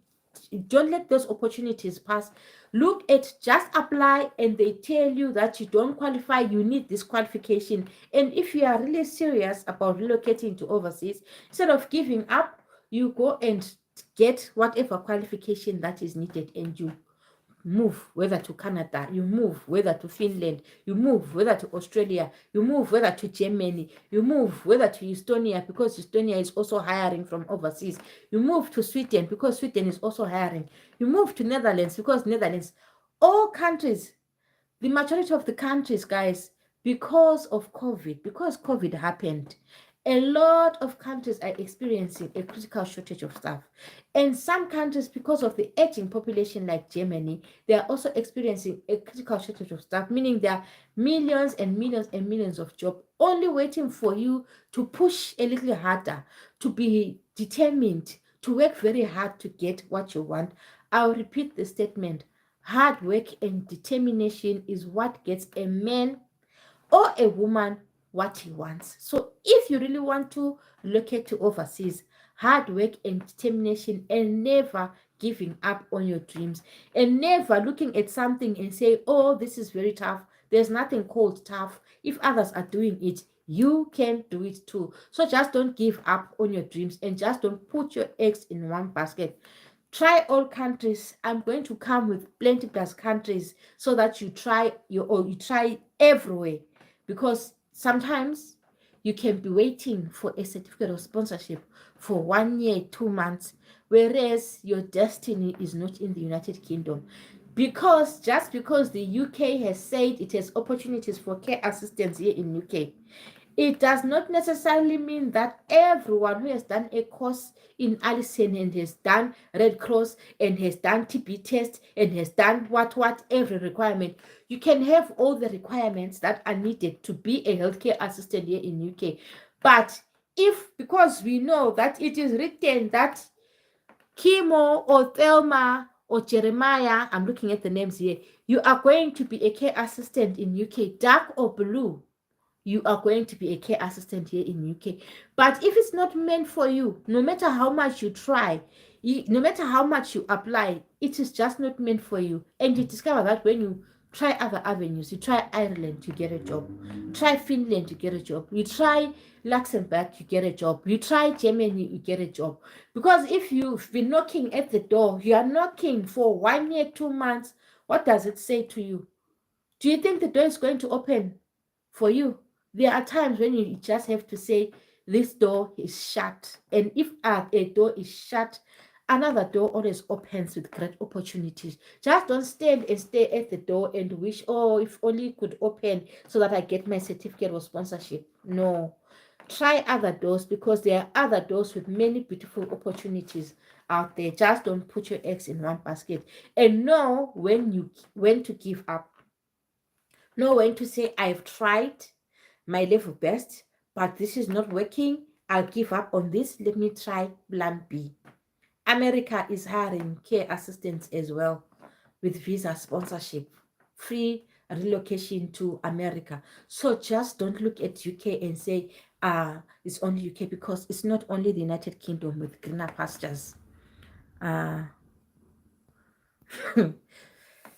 don't let those opportunities pass. Look at, just apply, and they tell you that you don't qualify, you need this qualification. And if you are really serious about relocating to overseas, instead of giving up, you go and get whatever qualification that is needed, and you move, whether to Canada, you move, whether to Finland, you move, whether to Australia, you move, whether to Germany, you move, whether to Estonia, because Estonia is also hiring from overseas, you move to Sweden, because Sweden is also hiring, you move to Netherlands, because Netherlands, all countries, the majority of the countries, guys, because of COVID, because COVID happened, a lot of countries are experiencing a critical shortage of staff. And some countries, because of the aging population like Germany, they are also experiencing a critical shortage of staff, meaning there are millions and millions and millions of jobs only waiting for you to push a little harder, to be determined, to work very hard to get what you want. I'll repeat the statement. Hard work and determination is what gets a man or a woman what he wants. So if you really want to relocate to overseas, hard work and determination, and never giving up on your dreams, and never looking at something and say, oh, this is very tough. There's nothing called tough. If others are doing it, you can do it too. So just don't give up on your dreams, and just don't put your eggs in one basket. Try all countries. I'm going to come with plenty plus countries so that you try you try everywhere, because sometimes you can be waiting for a certificate of sponsorship for 1 year, 2 months, whereas your destiny is not in the United Kingdom. Because just because the UK has said it has opportunities for care assistants here in UK, it does not necessarily mean that everyone who has done a course in Allison and has done Red Cross and has done TB test and has done every requirement, you can have all the requirements that are needed to be a healthcare assistant here in UK. But if, because we know that it is written that Kimo or Thelma or Jeremiah, I'm looking at the names here, you are going to be a care assistant in UK, dark or blue, you are going to be a care assistant here in UK. But if it's not meant for you, no matter how much you try, no matter how much you apply, it is just not meant for you. And you discover that when you try other avenues, you try Ireland, you get a job. You try Finland, you get a job. You try Luxembourg, you get a job. You try Germany, you get a job. Because if you've been knocking at the door, you are knocking for 1 year, 2 months, what does it say to you? Do you think the door is going to open for you? There are times when you just have to say, this door is shut. And if a door is shut, another door always opens with great opportunities. Just don't stand and stay at the door and wish, oh, if only it could open so that I get my certificate of sponsorship. No. Try other doors, because there are other doors with many beautiful opportunities out there. Just don't put your eggs in one basket. And know when to give up. Know when to say, I've tried my level best, but this is not working. I'll give up on this. Let me try plan B. America is hiring care assistants as well with visa sponsorship, free relocation to America. So just don't look at UK and say, it's only UK, because it's not only the United Kingdom with greener pastures.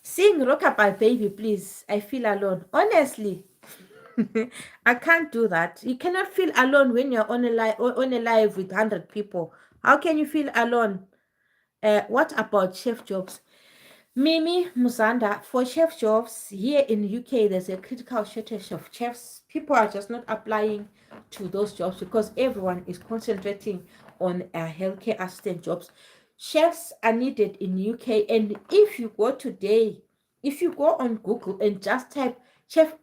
Sing Rockabye Baby, please. I feel alone. Honestly, I can't do that. You cannot feel alone when you're on a live with 100 people. How can you feel alone? What about chef jobs? Mimi Musanda, for chef jobs here in the UK, there's a critical shortage of chefs. People are just not applying to those jobs because everyone is concentrating on healthcare assistant jobs. Chefs are needed in UK, and if you go today, if you go on Google and just type chef,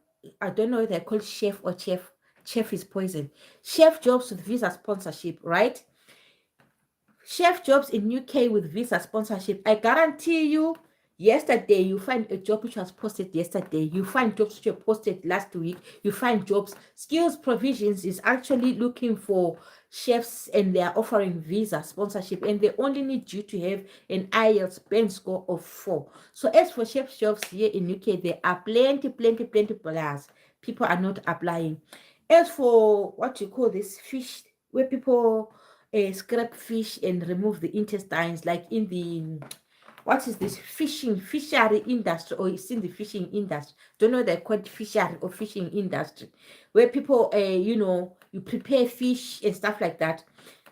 I don't know if they're called chef or chef. Chef is poison. Chef jobs with visa sponsorship, right? Chef jobs in UK with visa sponsorship. I guarantee you, yesterday you find a job which was posted yesterday. You find jobs which were posted last week. You find jobs. Skills Provisions is actually looking for chefs, and they are offering visa sponsorship, and they only need you to have an IELTS band score of 4. So as for chef jobs here in UK, there are plenty plus. People are not applying. As for what you call this fish, where people scrap fish and remove the intestines, like in the, what is this, fishery industry, or it's in the fishing industry. Don't know, they're called fishery or fishing industry, where people you prepare fish and stuff like that.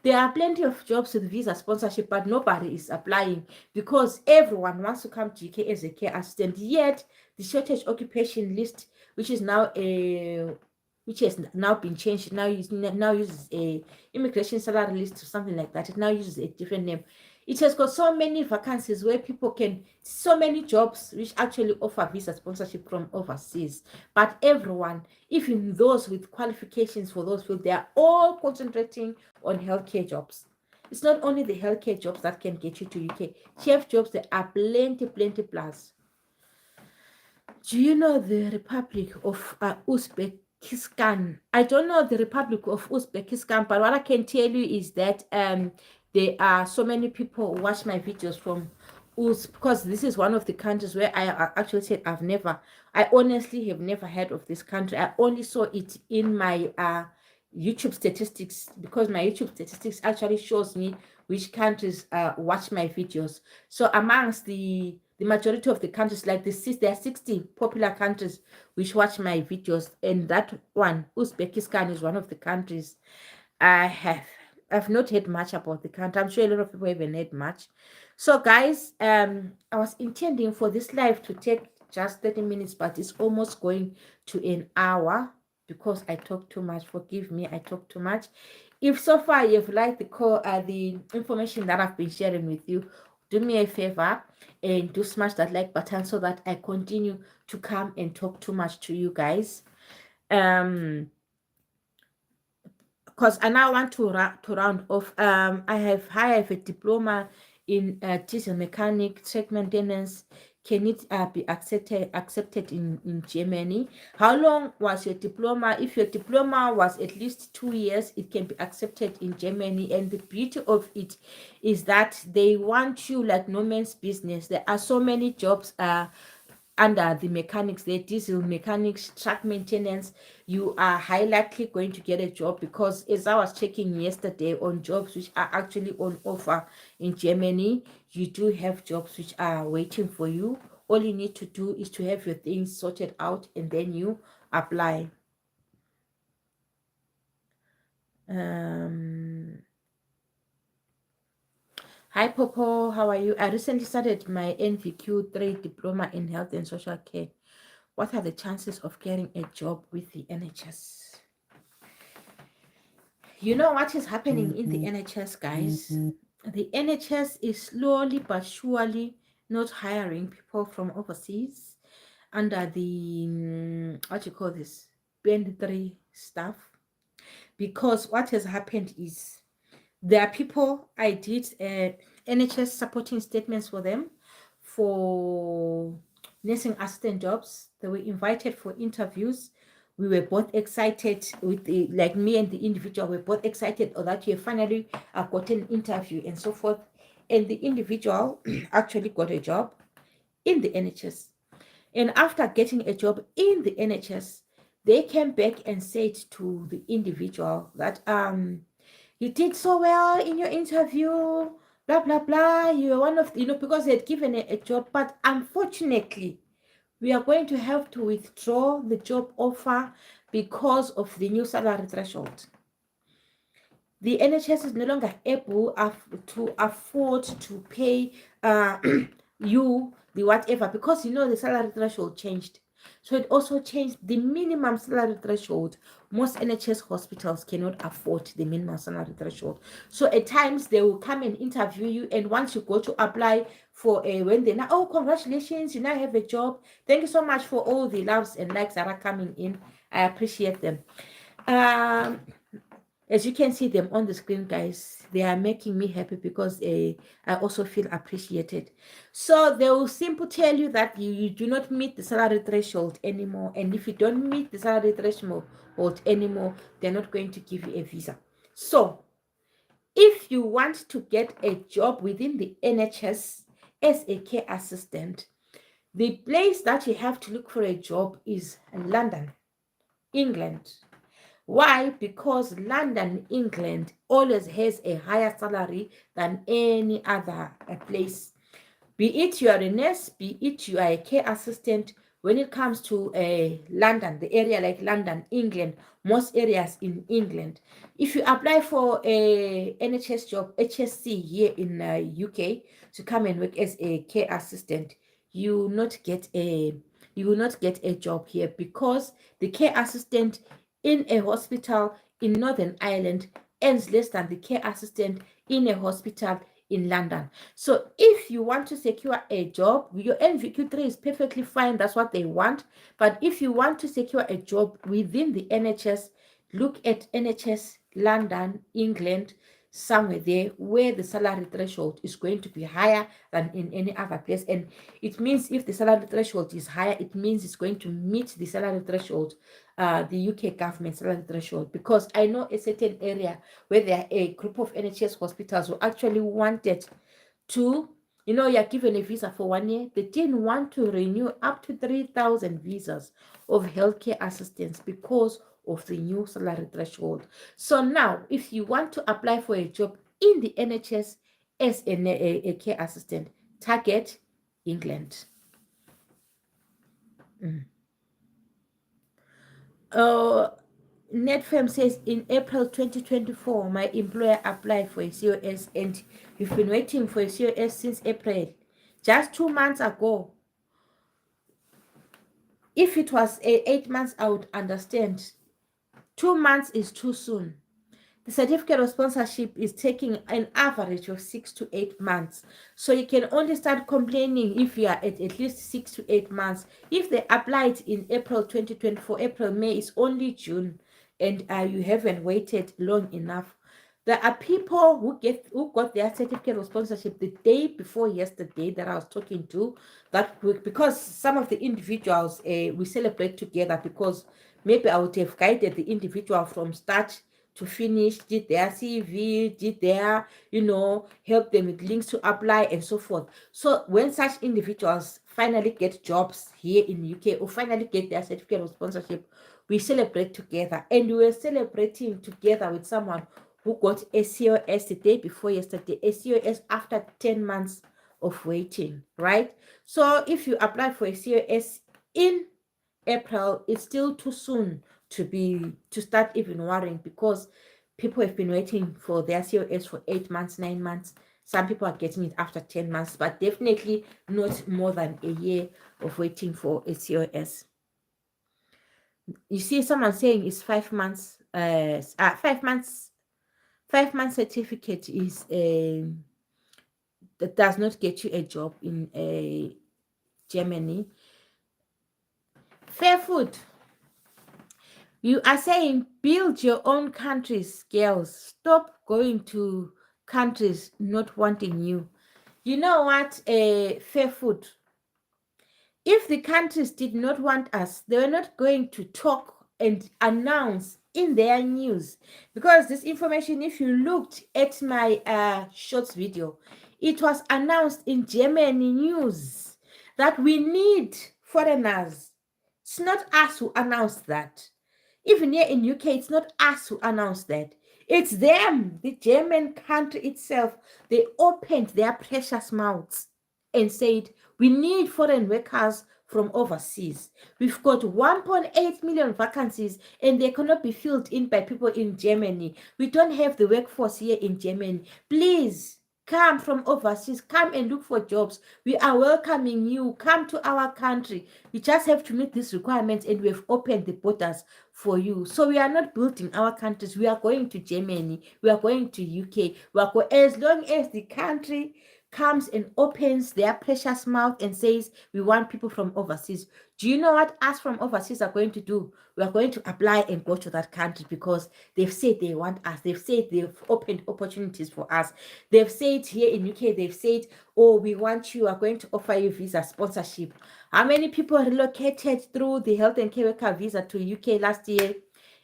There are plenty of jobs with visa sponsorship, but nobody is applying because everyone wants to come to UK as a care assistant. Yet the shortage occupation list, which is now a which has now been changed, now uses a immigration salary list or something like that. It now uses a different name. It has got so many vacancies where people can, so many jobs which actually offer visa sponsorship from overseas. But everyone, even those with qualifications for those fields, they are all concentrating on healthcare jobs. It's not only the healthcare jobs that can get you to UK. Chef jobs, there are plenty plus. Do you know the Republic of Uzbekistan? I don't know the Republic of Uzbekistan, but what I can tell you is that there are so many people who watch my videos from because this is one of the countries where I actually said I honestly have never heard of this country. I only saw it in my YouTube statistics, because my YouTube statistics actually shows me which countries watch my videos. So amongst the majority of the countries, like there are 60 popular countries which watch my videos, and that one, Uzbekistan, is one of the countries. I've not heard much about the country. I'm sure a lot of people haven't heard much. So guys, I was intending for this live to take just 30 minutes, but it's almost going to an hour because I talk too much. Forgive me, I talk too much. If so far you've liked the information that I've been sharing with you, do me a favor and do smash that like button so that I continue to come and talk too much to you guys. Because I now want to round off. I have a diploma in diesel mechanic, track maintenance. Can it be accepted in Germany? How long was your diploma? If your diploma was at least 2 years, it can be accepted in Germany. And the beauty of it is that they want you like no man's business. There are so many jobs under the mechanics, the diesel mechanics, truck maintenance, you are highly likely going to get a job, because as I was checking yesterday on jobs which are actually on offer in Germany, you do have jobs which are waiting for you. All you need to do is to have your things sorted out, and then you apply. Hi Popo, how are you? I recently started my NVQ3 diploma in health and social care. What are the chances of getting a job with the NHS? You know what is happening in the NHS, guys? The NHS is slowly but surely not hiring people from overseas under the what you call this, band 3 staff, because what has happened is there are people, I did NHS supporting statements for them for nursing assistant jobs. They were invited for interviews. We were both excited with the, like me and the individual were both excited that you finally got an interview and so forth. And the individual actually got a job in the NHS. And after getting a job in the NHS, they came back and said to the individual that you did so well in your interview, blah blah blah. You're one of because they had given a job, but unfortunately, we are going to have to withdraw the job offer because of the new salary threshold. The NHS is no longer able to afford to pay you the whatever, because the salary threshold changed. So it also changed the minimum salary threshold. Most NHS hospitals cannot afford the minimum salary threshold. So at times they will come and interview you, and once you go to apply for when they now, oh, congratulations, you now have a job. Thank you so much for all the loves and likes that are coming in. I appreciate them. As you can see them on the screen, guys, they are making me happy because I also feel appreciated. So they will simply tell you that you do not meet the salary threshold anymore, and if you don't meet the salary threshold anymore, they're not going to give you a visa. So if you want to get a job within the NHS as a care assistant, the place that you have to look for a job is London, England. Why? Because London, England always has a higher salary than any other place. Be it you are a nurse, be it you are a care assistant, when it comes to London, the area like London, England, most areas in England, if you apply for a NHS job, HSC here in UK, to come and work as a care assistant, you will not get a job here, because the care assistant in a hospital in Northern Ireland earns less than the care assistant in a hospital in London. So if you want to secure a job, your NVQ3 is perfectly fine. That's what they want. But if you want to secure a job within the NHS, look at NHS London, England, somewhere there where the salary threshold is going to be higher than in any other place. And it means if the salary threshold is higher, it means it's going to meet the salary threshold, the UK government salary threshold. Because I know a certain area where there are a group of NHS hospitals who actually wanted to, you're given a visa for 1 year. They didn't want to renew up to 3,000 visas of healthcare assistants because of the new salary threshold. So now, if you want to apply for a job in the NHS as a care assistant, target England. Netfirm says in April 2024, my employer applied for a COS, and you've been waiting for a COS since April, just 2 months ago. If it was 8 months, I would understand. 2 months is too soon. The certificate of sponsorship is taking an average of 6 to 8 months. So you can only start complaining if you are at least 6 to 8 months. If they applied in April 2024, April, May is only June, and you haven't waited long enough. There are people who got their certificate of sponsorship the day before yesterday that I was talking to, that because some of the individuals we celebrate together, because maybe I would have guided the individual from start to finish, did their CV, did their, help them with links to apply and so forth. So when such individuals finally get jobs here in the UK or finally get their certificate of sponsorship, we celebrate together. And we were celebrating together with someone who got SCOS the day before yesterday, SCOS after 10 months of waiting, right? So if you apply for SCOS in April, it's still too soon to start even worrying, because people have been waiting for their COS for 8 months, 9 months. Some people are getting it after 10 months, but definitely not more than a year of waiting for a COS. You see someone saying it's 5 months, 5 months certificate is that does not get you a job in Germany. Fair food. You are saying build your own countries, girls. Stop going to countries not wanting you. You know what, Fair food? If the countries did not want us, they were not going to talk and announce in their news. Because this information, if you looked at my shorts video, it was announced in Germany news that we need foreigners. It's not us who announced that. Even here in UK, it's not us who announced that. It's them, the German country itself. They opened their precious mouths and said, we need foreign workers from overseas. We've got 1.8 million vacancies and they cannot be filled in by people in Germany. We don't have the workforce here in Germany. Please come from overseas. Come and look for jobs. We are welcoming you. Come to our country. You just have to meet these requirements and we have opened the borders for you. So we are not building our countries. We are going to Germany. We are going to UK. As long as the country comes and opens their precious mouth and says, we want people from overseas. Do you know what us from overseas are going to do? We are going to apply and go to that country because they've said they want us. They've said they've opened opportunities for us. They've said here in UK, they've said, oh, we want you, are going to offer you visa sponsorship. How many people relocated through the health and care worker visa to UK last year?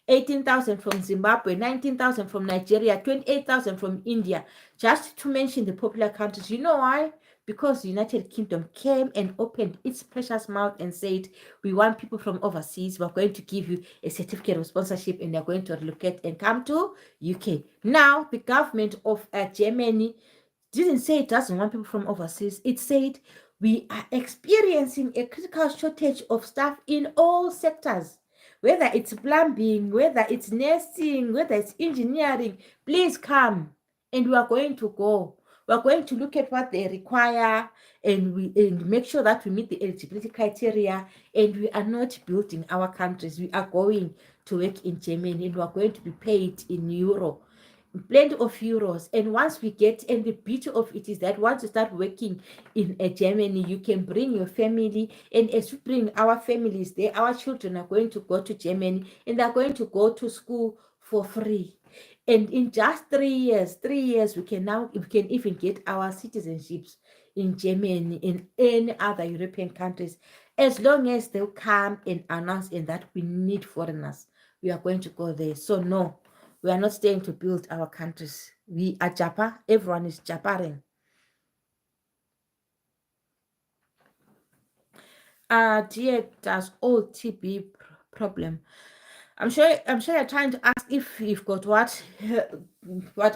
18,000 from Zimbabwe, 19,000 from Nigeria, 28,000 from India, just to mention the popular countries. You know why? Because the United Kingdom came and opened its precious mouth and said, we want people from overseas. We're going to give you a certificate of sponsorship and they're going to relocate and come to UK. Now, the government of Germany didn't say it doesn't want people from overseas. It said, we are experiencing a critical shortage of staff in all sectors. Whether it's plumbing, whether it's nursing, whether it's engineering, please come and we are going to go. We are going to look at what they require and make sure that we meet the eligibility criteria, and we are not building our countries. We are going to work in Germany and we are going to be paid in euro. Plenty of euros. And once we get, and the beauty of it is that once you start working in Germany, you can bring your family, and as we bring our families there, our children are going to go to Germany and they're going to go to school for free. And in just 3 years, we can even get our citizenships in Germany, in any other European countries, as long as they'll come and announce in that we need foreigners. We are going to go there. So no, we are not staying to build our countries. We are Japa. Everyone is Japaring. Dear, does all TB problem? I'm sure you're trying to ask if you've got what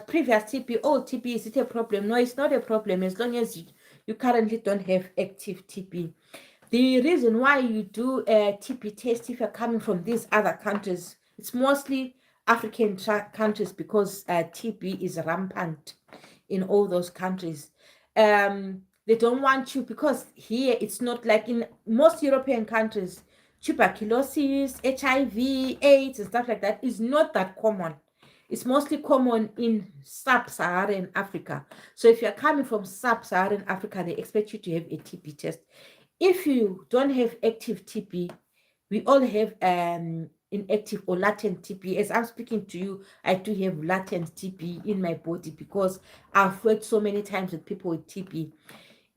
previous TB, old TB, is it a problem? No, it's not a problem as long as you currently don't have active TB. The reason why you do a TB test if you're coming from these other countries, it's mostly African countries, because TB is rampant in all those countries. They don't want you, because here it's not like in most European countries. Tuberculosis, HIV, AIDS, and stuff like that is not that common. It's mostly common in sub-Saharan Africa. So if you're coming from sub-Saharan Africa, they expect you to have a TB test. If you don't have active TB, we all have inactive or latent TB. As I'm speaking to you, I do have latent TB in my body because I've worked so many times with people with TB.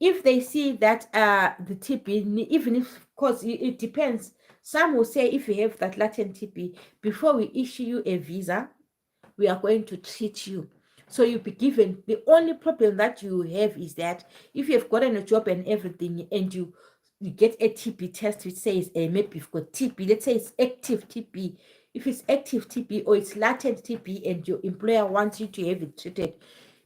If they see that the TB, even if, of course, it depends. Some will say if you have that latent TB, before we issue you a visa, we are going to treat you. So you'll be given, the only problem that you have is that if you've gotten a job and everything, and you get a TB test which says maybe you've got TB, let's say it's active TB. If it's active TB or it's latent TB and your employer wants you to have it treated,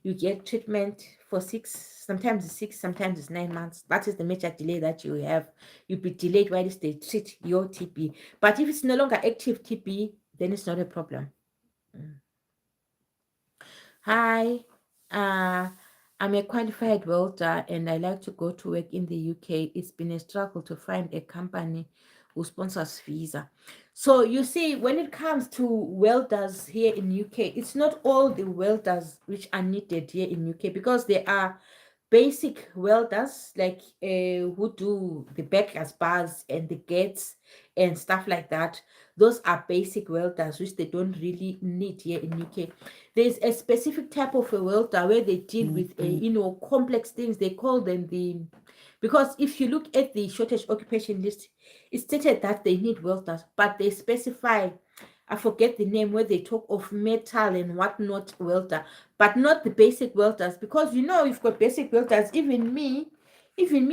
you get treatment for 6, sometimes it's 6, sometimes it's 9 months. That is the major delay that you have. You'll be delayed while they treat your TB. But if it's no longer active TB, then it's not a problem. Hi, I'm a qualified welder and I like to go to work in the UK. It's been a struggle to find a company who sponsors visa. So you see, when it comes to welders here in UK, it's not all the welders which are needed here in UK, because there are basic welders like who do the backers bars and the gates and stuff like that. Those are basic welders which they don't really need here in UK. There's a specific type of a welder where they deal with complex things. They call them because if you look at the shortage occupation list, it stated that they need welders, but they specify, I forget the name, where they talk of metal and whatnot welder, but not the basic welders. Because you've got basic welders. Even me,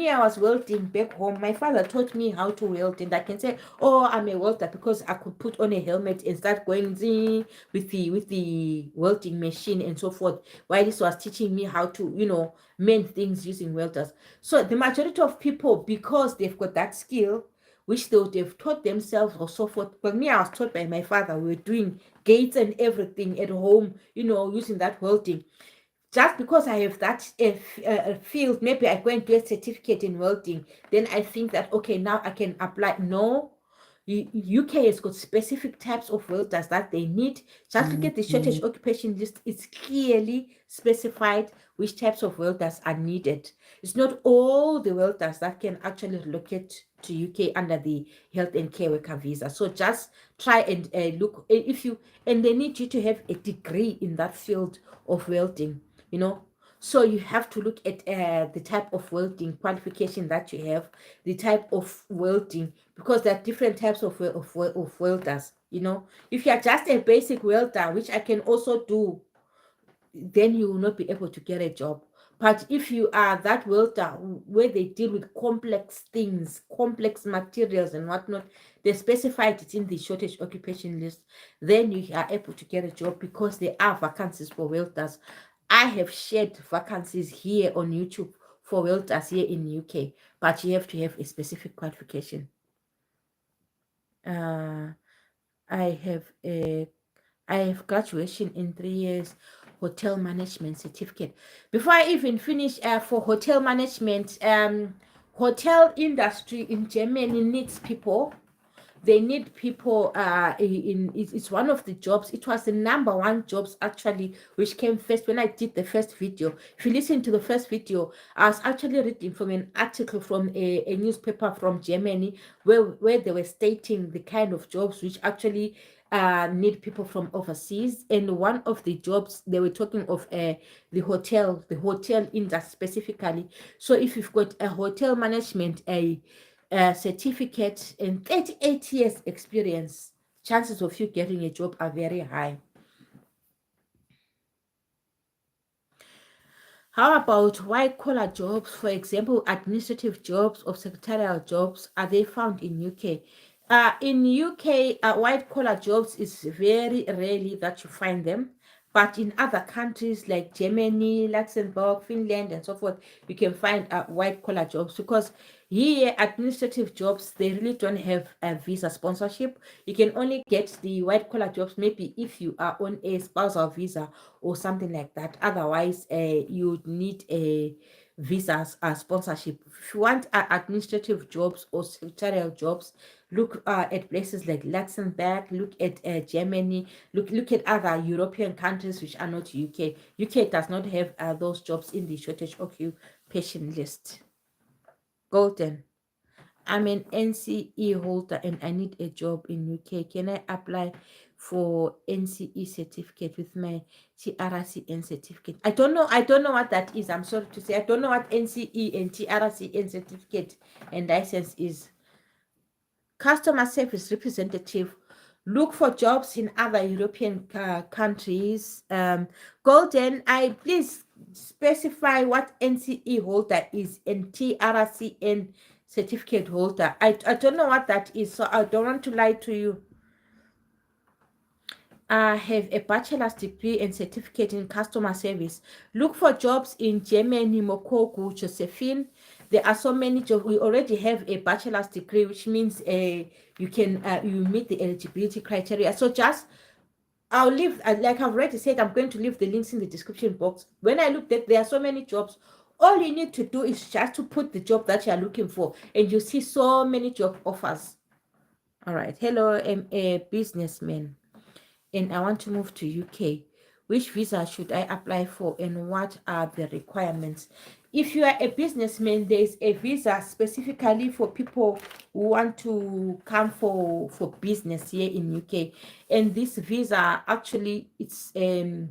I was welding back home. My father taught me how to weld, and I can say, oh, I'm a welder because I could put on a helmet and start going with the welding machine and so forth, while this was teaching me how to mend things using welders. So the majority of people, because they've got that skill, which they would have taught themselves or so forth. But me, I was taught by my father. We were doing gates and everything at home, using that welding. Just because I have that field, maybe I go and do a certificate in welding, then I think that, okay, now I can apply. No, UK has got specific types of welders that they need. Just look at the shortage occupation list. It's clearly specified which types of welders are needed. It's not all the welders that can actually relocate to UK under the health and care worker visa. So just try and look, and they need you to have a degree in that field of welding. So you have to look at the type of welding qualification that you have, the type of welding, because there are different types of welders. If you are just a basic welder, which I can also do, then you will not be able to get a job. But if you are that welder where they deal with complex things, complex materials and whatnot, they specified it in the shortage occupation list, then you are able to get a job, because there are vacancies for welders. I have shared vacancies here on YouTube for welders here in UK, but you have to have a specific qualification. I have graduation in 3 years, hotel management certificate. Before I even finish, for hotel management, hotel industry in Germany needs people. They need people it's one of the jobs. It was the number one jobs actually, which came first when I did the first video. If you listen to the first video, I was actually reading from an article from a newspaper from Germany, where they were stating the kind of jobs which actually need people from overseas. And one of the jobs they were talking of, the hotel industry specifically. So if you've got a hotel management, a certificate and 38 years experience, chances of you getting a job are very high. How about white collar jobs? For example, administrative jobs or secretarial jobs, are they found in UK? In UK, white collar jobs is very rarely that you find them. But in other countries like Germany, Luxembourg, Finland, and so forth, you can find white collar jobs, because here administrative jobs, they really don't have a visa sponsorship. You can only get the white collar jobs maybe if you are on a spousal visa or something like that. Otherwise, you would need a visa sponsorship. If you want administrative jobs or secretarial jobs, look at places like Luxembourg, look at Germany, look at other European countries which are not UK. UK does not have those jobs in the shortage occupation list. Golden. I'm an NCE holder and I need a job in UK. Can I apply for NCE certificate with my TRCN certificate? I don't know what that is. I'm sorry to say. I don't know what NCE and TRCN certificate and license is. Customer service representative. Look for jobs in other European countries. Golden, I please specify what NCE holder is and TRCN certificate holder. I don't know what that is, so I don't want to lie to you. I have a bachelor's degree and certificate in customer service. Look for jobs in Germany, Mokogu, Josephine. There are so many jobs. We already have a bachelor's degree, which means you can you meet the eligibility criteria. So just I'll leave, like I've already said, I'm going to leave the links in the description box. When I looked at, there are so many jobs. All you need to do is just to put the job that you are looking for, and you see so many job offers. All right. Hello, I'm a businessman and I want to move to UK. Which visa should I apply for and what are the requirements? If you are a businessman, there is a visa specifically for people who want to come for business here in UK. And this visa actually it's the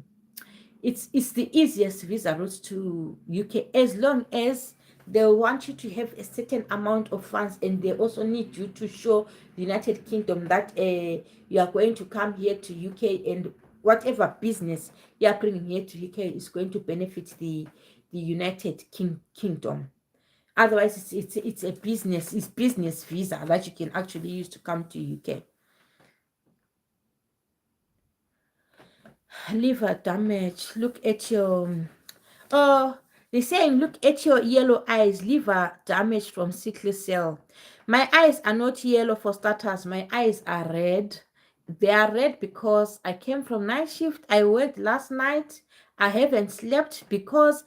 easiest visa route to UK, as long as they want you to have a certain amount of funds, and they also need you to show the United Kingdom that you are going to come here to UK, and whatever business you are bringing here to UK is going to benefit the United Kingdom. Otherwise, it's a business visa that you can actually use to come to UK. Liver damage. Look at your they're saying look at your yellow eyes, liver damage from sickle cell. My eyes are not yellow, for starters. My eyes are red. They are red because I came from night shift. I worked last night. I haven't slept because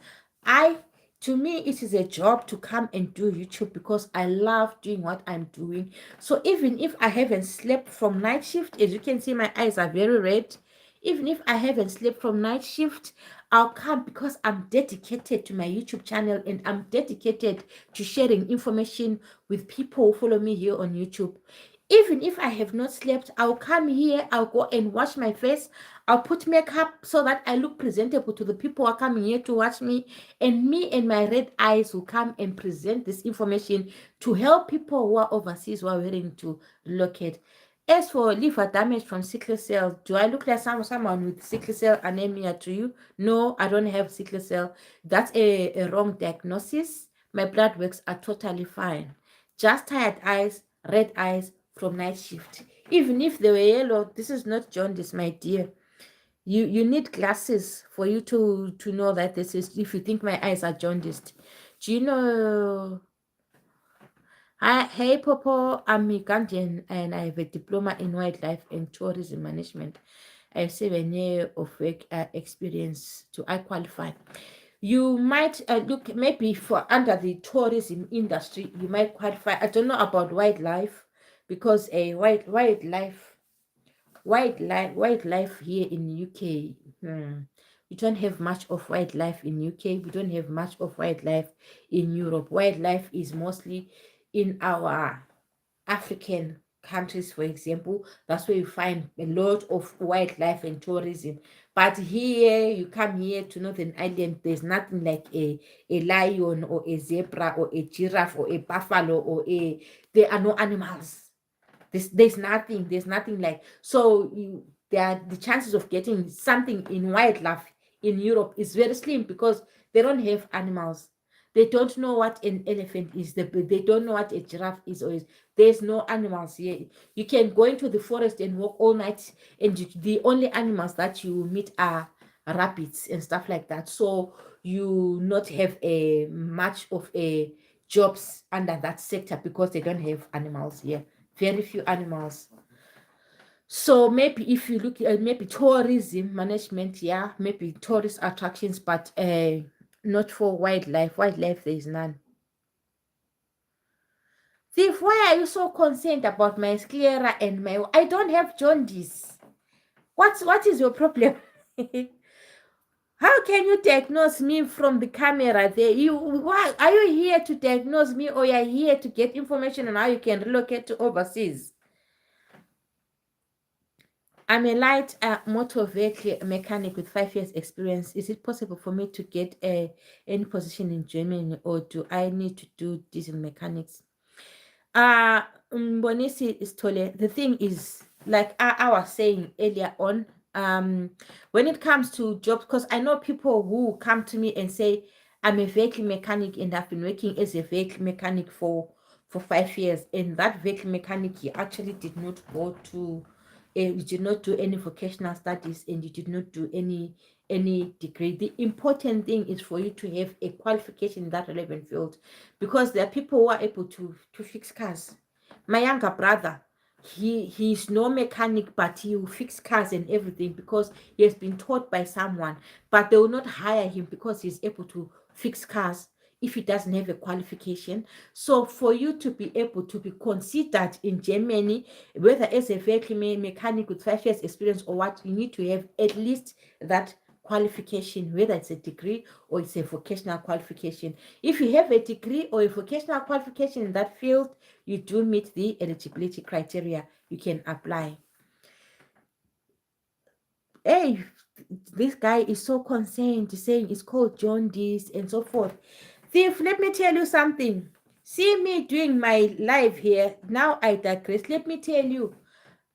I to me it is a job to come and do YouTube because I love doing what I'm doing. So even if I haven't slept from night shift, as you can see, my eyes are very red. Even if I haven't slept from night shift, I'll come because I'm dedicated to my YouTube channel, and I'm dedicated to sharing information with people who follow me here on YouTube. Even if I have not slept, I'll come here, I'll go and wash my face, I'll put makeup so that I look presentable to the people who are coming here to watch me, and me and my red eyes will come and present this information to help people who are overseas who are willing to relocate. As for liver damage from sickle cell, do I look like someone with sickle cell anemia to you? No, I don't have sickle cell. That's a wrong diagnosis. My blood works are totally fine. Just tired eyes, red eyes from night shift. Even if they were yellow, this is not jaundice, my dear. You need glasses for you to know that this is, if you think my eyes are jaundiced. Do you know? Hi, hey Popo, I'm Ugandan and I have a diploma in wildlife and tourism management. I have 7 years of work experience. To I qualify? You might look maybe for under the tourism industry. You might qualify. I don't know about wildlife because a wildlife here in UK. We don't have much of wildlife in UK. We don't have much of wildlife in Europe. Wildlife is mostly in our African countries, for example. That's where you find a lot of wildlife and tourism. But here, you come here to Northern Ireland, there's nothing like a lion or a zebra or a giraffe or a buffalo or there are no animals. There's nothing like, so there are the chances of getting something in wildlife in Europe is very slim because they don't have animals. They don't know what an elephant is. They don't know what a giraffe is, or is. There's no animals here. You can go into the forest and walk all night, and the only animals that you meet are rabbits and stuff like that. So you not have a much of a jobs under that sector because they don't have animals here. Very few animals. So maybe if you look at maybe tourism management, yeah, maybe tourist attractions, but not for wildlife. Wildlife, there is none. Thief, why are you so concerned about my sclera and my? I don't have jaundice. What is your problem? How can you diagnose me from the camera there? Why are you here to diagnose me, or you're here to get information on how you can relocate to overseas? I'm a light motor vehicle mechanic with 5 years experience. Is it possible for me to get any position in Germany, or do I need to do diesel mechanics? Mbonisi is Tole. The thing is, like I was saying earlier on, when it comes to jobs, because I know people who come to me and say, I'm a vehicle mechanic and I've been working as a vehicle mechanic for 5 years, and that vehicle mechanic, he actually did not go to you did not do any vocational studies, and you did not do any degree. The important thing is for you to have a qualification in that relevant field, because there are people who are able to fix cars. My younger brother, he's no mechanic, but he will fix cars and everything because he has been taught by someone, but they will not hire him because he's able to fix cars if he doesn't have a qualification. So for you to be able to be considered in Germany, whether as a vehicle mechanic with 5 years experience or what, you need to have at least that qualification, whether it's a degree or it's a vocational qualification. If you have a degree or a vocational qualification in that field, you do meet the eligibility criteria, you can apply. Hey, this guy is so concerned, saying it's called John Dees and so forth. Thief, let me tell you something. See me doing my live here. Now I digress. Let me tell you,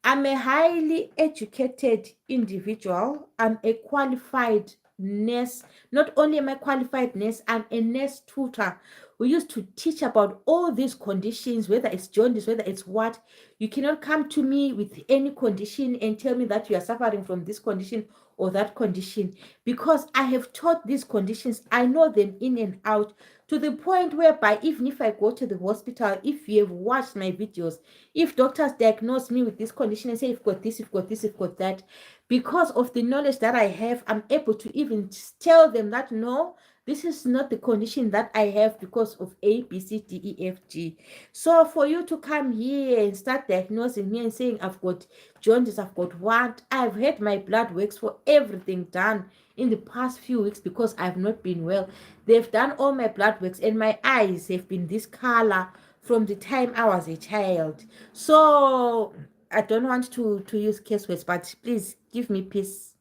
I'm a highly educated individual. I'm a qualified nurse. Not only am I qualified nurse, I'm a nurse tutor. We used to teach about all these conditions, whether it's jaundice, whether it's what. You cannot come to me with any condition and tell me that you are suffering from this condition or that condition, because I have taught these conditions. I know them in and out, to the point whereby even if I go to the hospital, if you have watched my videos, if doctors diagnose me with this condition and say, you've got this, you've got this, you've got that, because of the knowledge that I have, I'm able to even tell them that, no, this is not the condition that I have because of A, B, C, D, E, F, G. So for you to come here and start diagnosing me and saying, I've got jaundice, I've got what, I've had my blood works for everything done in the past few weeks because I've not been well. They've done all my blood works and my eyes have been this color from the time I was a child. So I don't want to use case words, but please give me peace.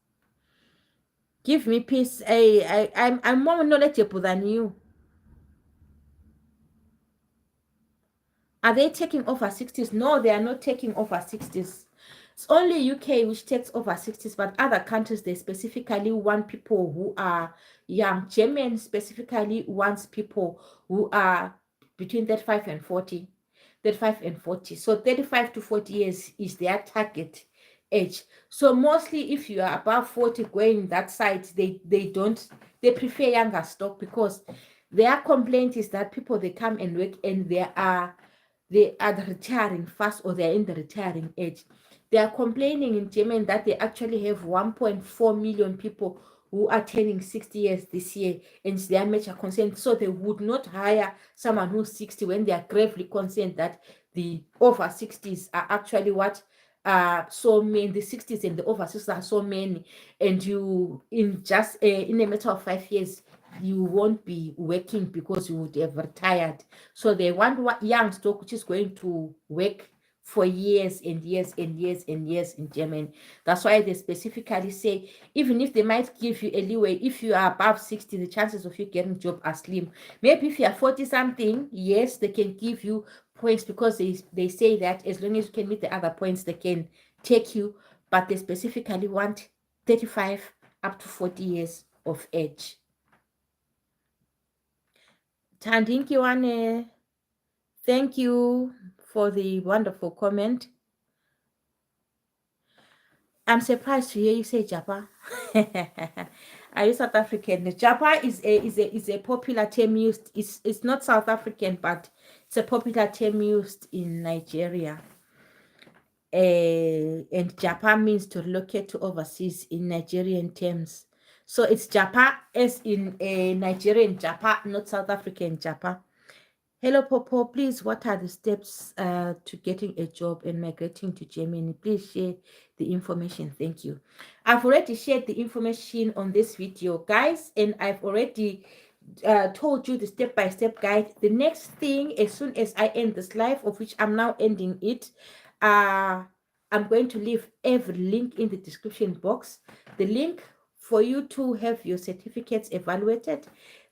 Give me peace. I'm more knowledgeable than you. Are they taking over 60s? No, they are not taking over 60s. It's only UK which takes over 60s, but other countries, they specifically want people who are young. Germany specifically wants people who are between 35 and 40. 35 and 40. So 35 to 40 years is their target age. So mostly if you are above 40 going that side, they prefer younger stock, because their complaint is that people, they come and work and they are retiring fast, or they're in the retiring age. They are complaining in Germany that they actually have 1.4 million people who are turning 60 years this year, and they are major concerned. So they would not hire someone who's 60 when they are gravely concerned that the over 60s are actually what so many. The 60s and the over 60s are so many, and you in just in a matter of 5 years you won't be working because you would have retired. So they want young stock which is going to work for years and years and years and years in Germany. That's why they specifically say, even if they might give you a leeway, if you are above 60, the chances of you getting a job are slim. Maybe if you are 40 something, yes, they can give you points, because they say that as long as you can meet the other points, they can take you. But they specifically want 35 up to 40 years of age. Tandinkiwane, thank you for the wonderful comment. I'm surprised to hear you say Japa. Are you South African? Japa is a popular term used. It's not South African, but it's a popular term used in Nigeria. And Japa means to relocate to overseas in Nigerian terms. So it's Japa as in a Nigerian Japa, not South African Japa. Hello, Popo. Please, what are the steps to getting a job and migrating to Germany? Please share the information. Thank you. I've already shared the information on this video, guys, and I've already told you the step-by-step guide. The next thing, as soon as I end this live, of which I'm now ending it, I'm going to leave every link in the description box. The link for you to have your certificates evaluated,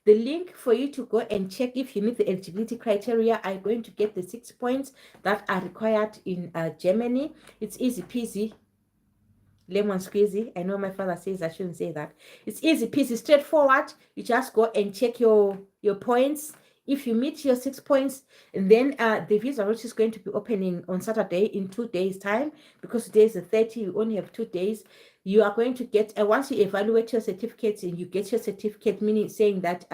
The link for you to go and check if you meet the eligibility criteria are going to get the 6 points that are required in Germany. It's easy peasy, lemon squeezy. I know my father says I shouldn't say that. It's easy peasy, straightforward. You just go and check your points. If you meet your 6 points, and then the visa route is going to be opening on Saturday in 2 days time, because today is the 30th. You only have 2 days. You are going to get once you evaluate your certificates and you get your certificate, meaning saying that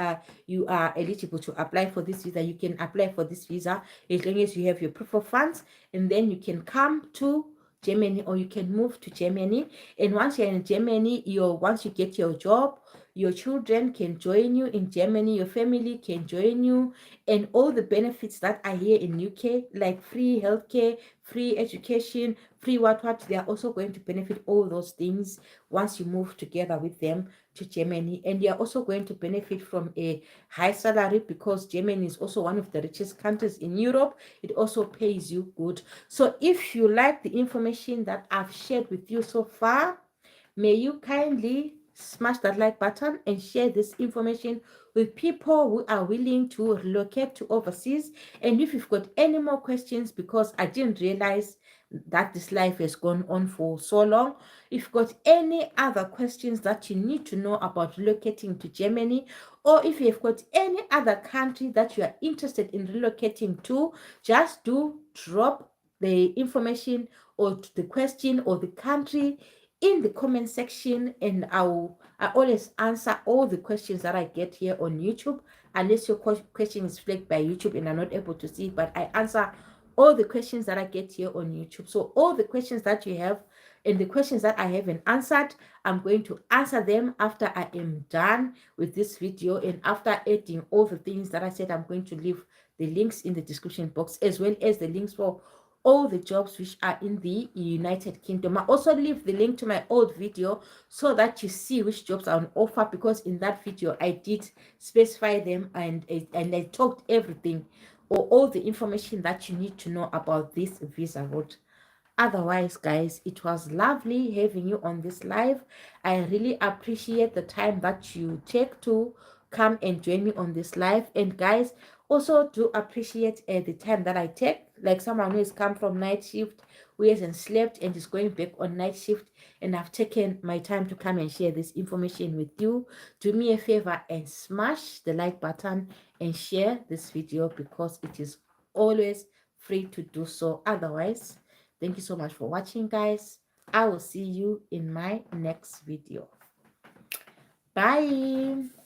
you are eligible to apply for this visa. You can apply for this visa as long as you have your proof of funds, and then you can come to Germany, or you can move to Germany. And once you're in Germany, once you get your job, your children can join you in Germany, your family can join you, and all the benefits that are here in UK, like free healthcare, free education, free what, they are also going to benefit all those things once you move together with them to Germany. And they are also going to benefit from a high salary, because Germany is also one of the richest countries in Europe. It also pays you good. So if you like the information that I've shared with you so far, may you kindly smash that like button and share this information with people who are willing to relocate to overseas. And if you've got any more questions, because I didn't realize that this life has gone on for so long, if you've got any other questions that you need to know about relocating to Germany, or if you've got any other country that you are interested in relocating to, just do drop the information or the question or the country in the comment section, and I always answer all the questions that I get here on YouTube, unless your question is flagged by YouTube and I'm not able to see it, but I answer all the questions that I get here on YouTube. So all the questions that you have and the questions that I haven't answered, I'm going to answer them after I am done with this video, and after adding all the things that I said. I'm going to leave the links in the description box, as well as the links for all the jobs which are in the United Kingdom. I also leave the link to my old video so that you see which jobs are on offer, because in that video I did specify them, and I talked everything, or all the information that you need to know about this visa route. Otherwise, guys, it was lovely having you on this live. I really appreciate the time that you take to come and join me on this live. And guys, also do appreciate the time that I take, like someone who has come from night shift, who hasn't slept and is going back on night shift, and I've taken my time to come and share this information with you. Do me a favor and smash the like button and share this video, because it is always free to do so. Otherwise, thank you so much for watching, guys. I will see you in my next video. Bye.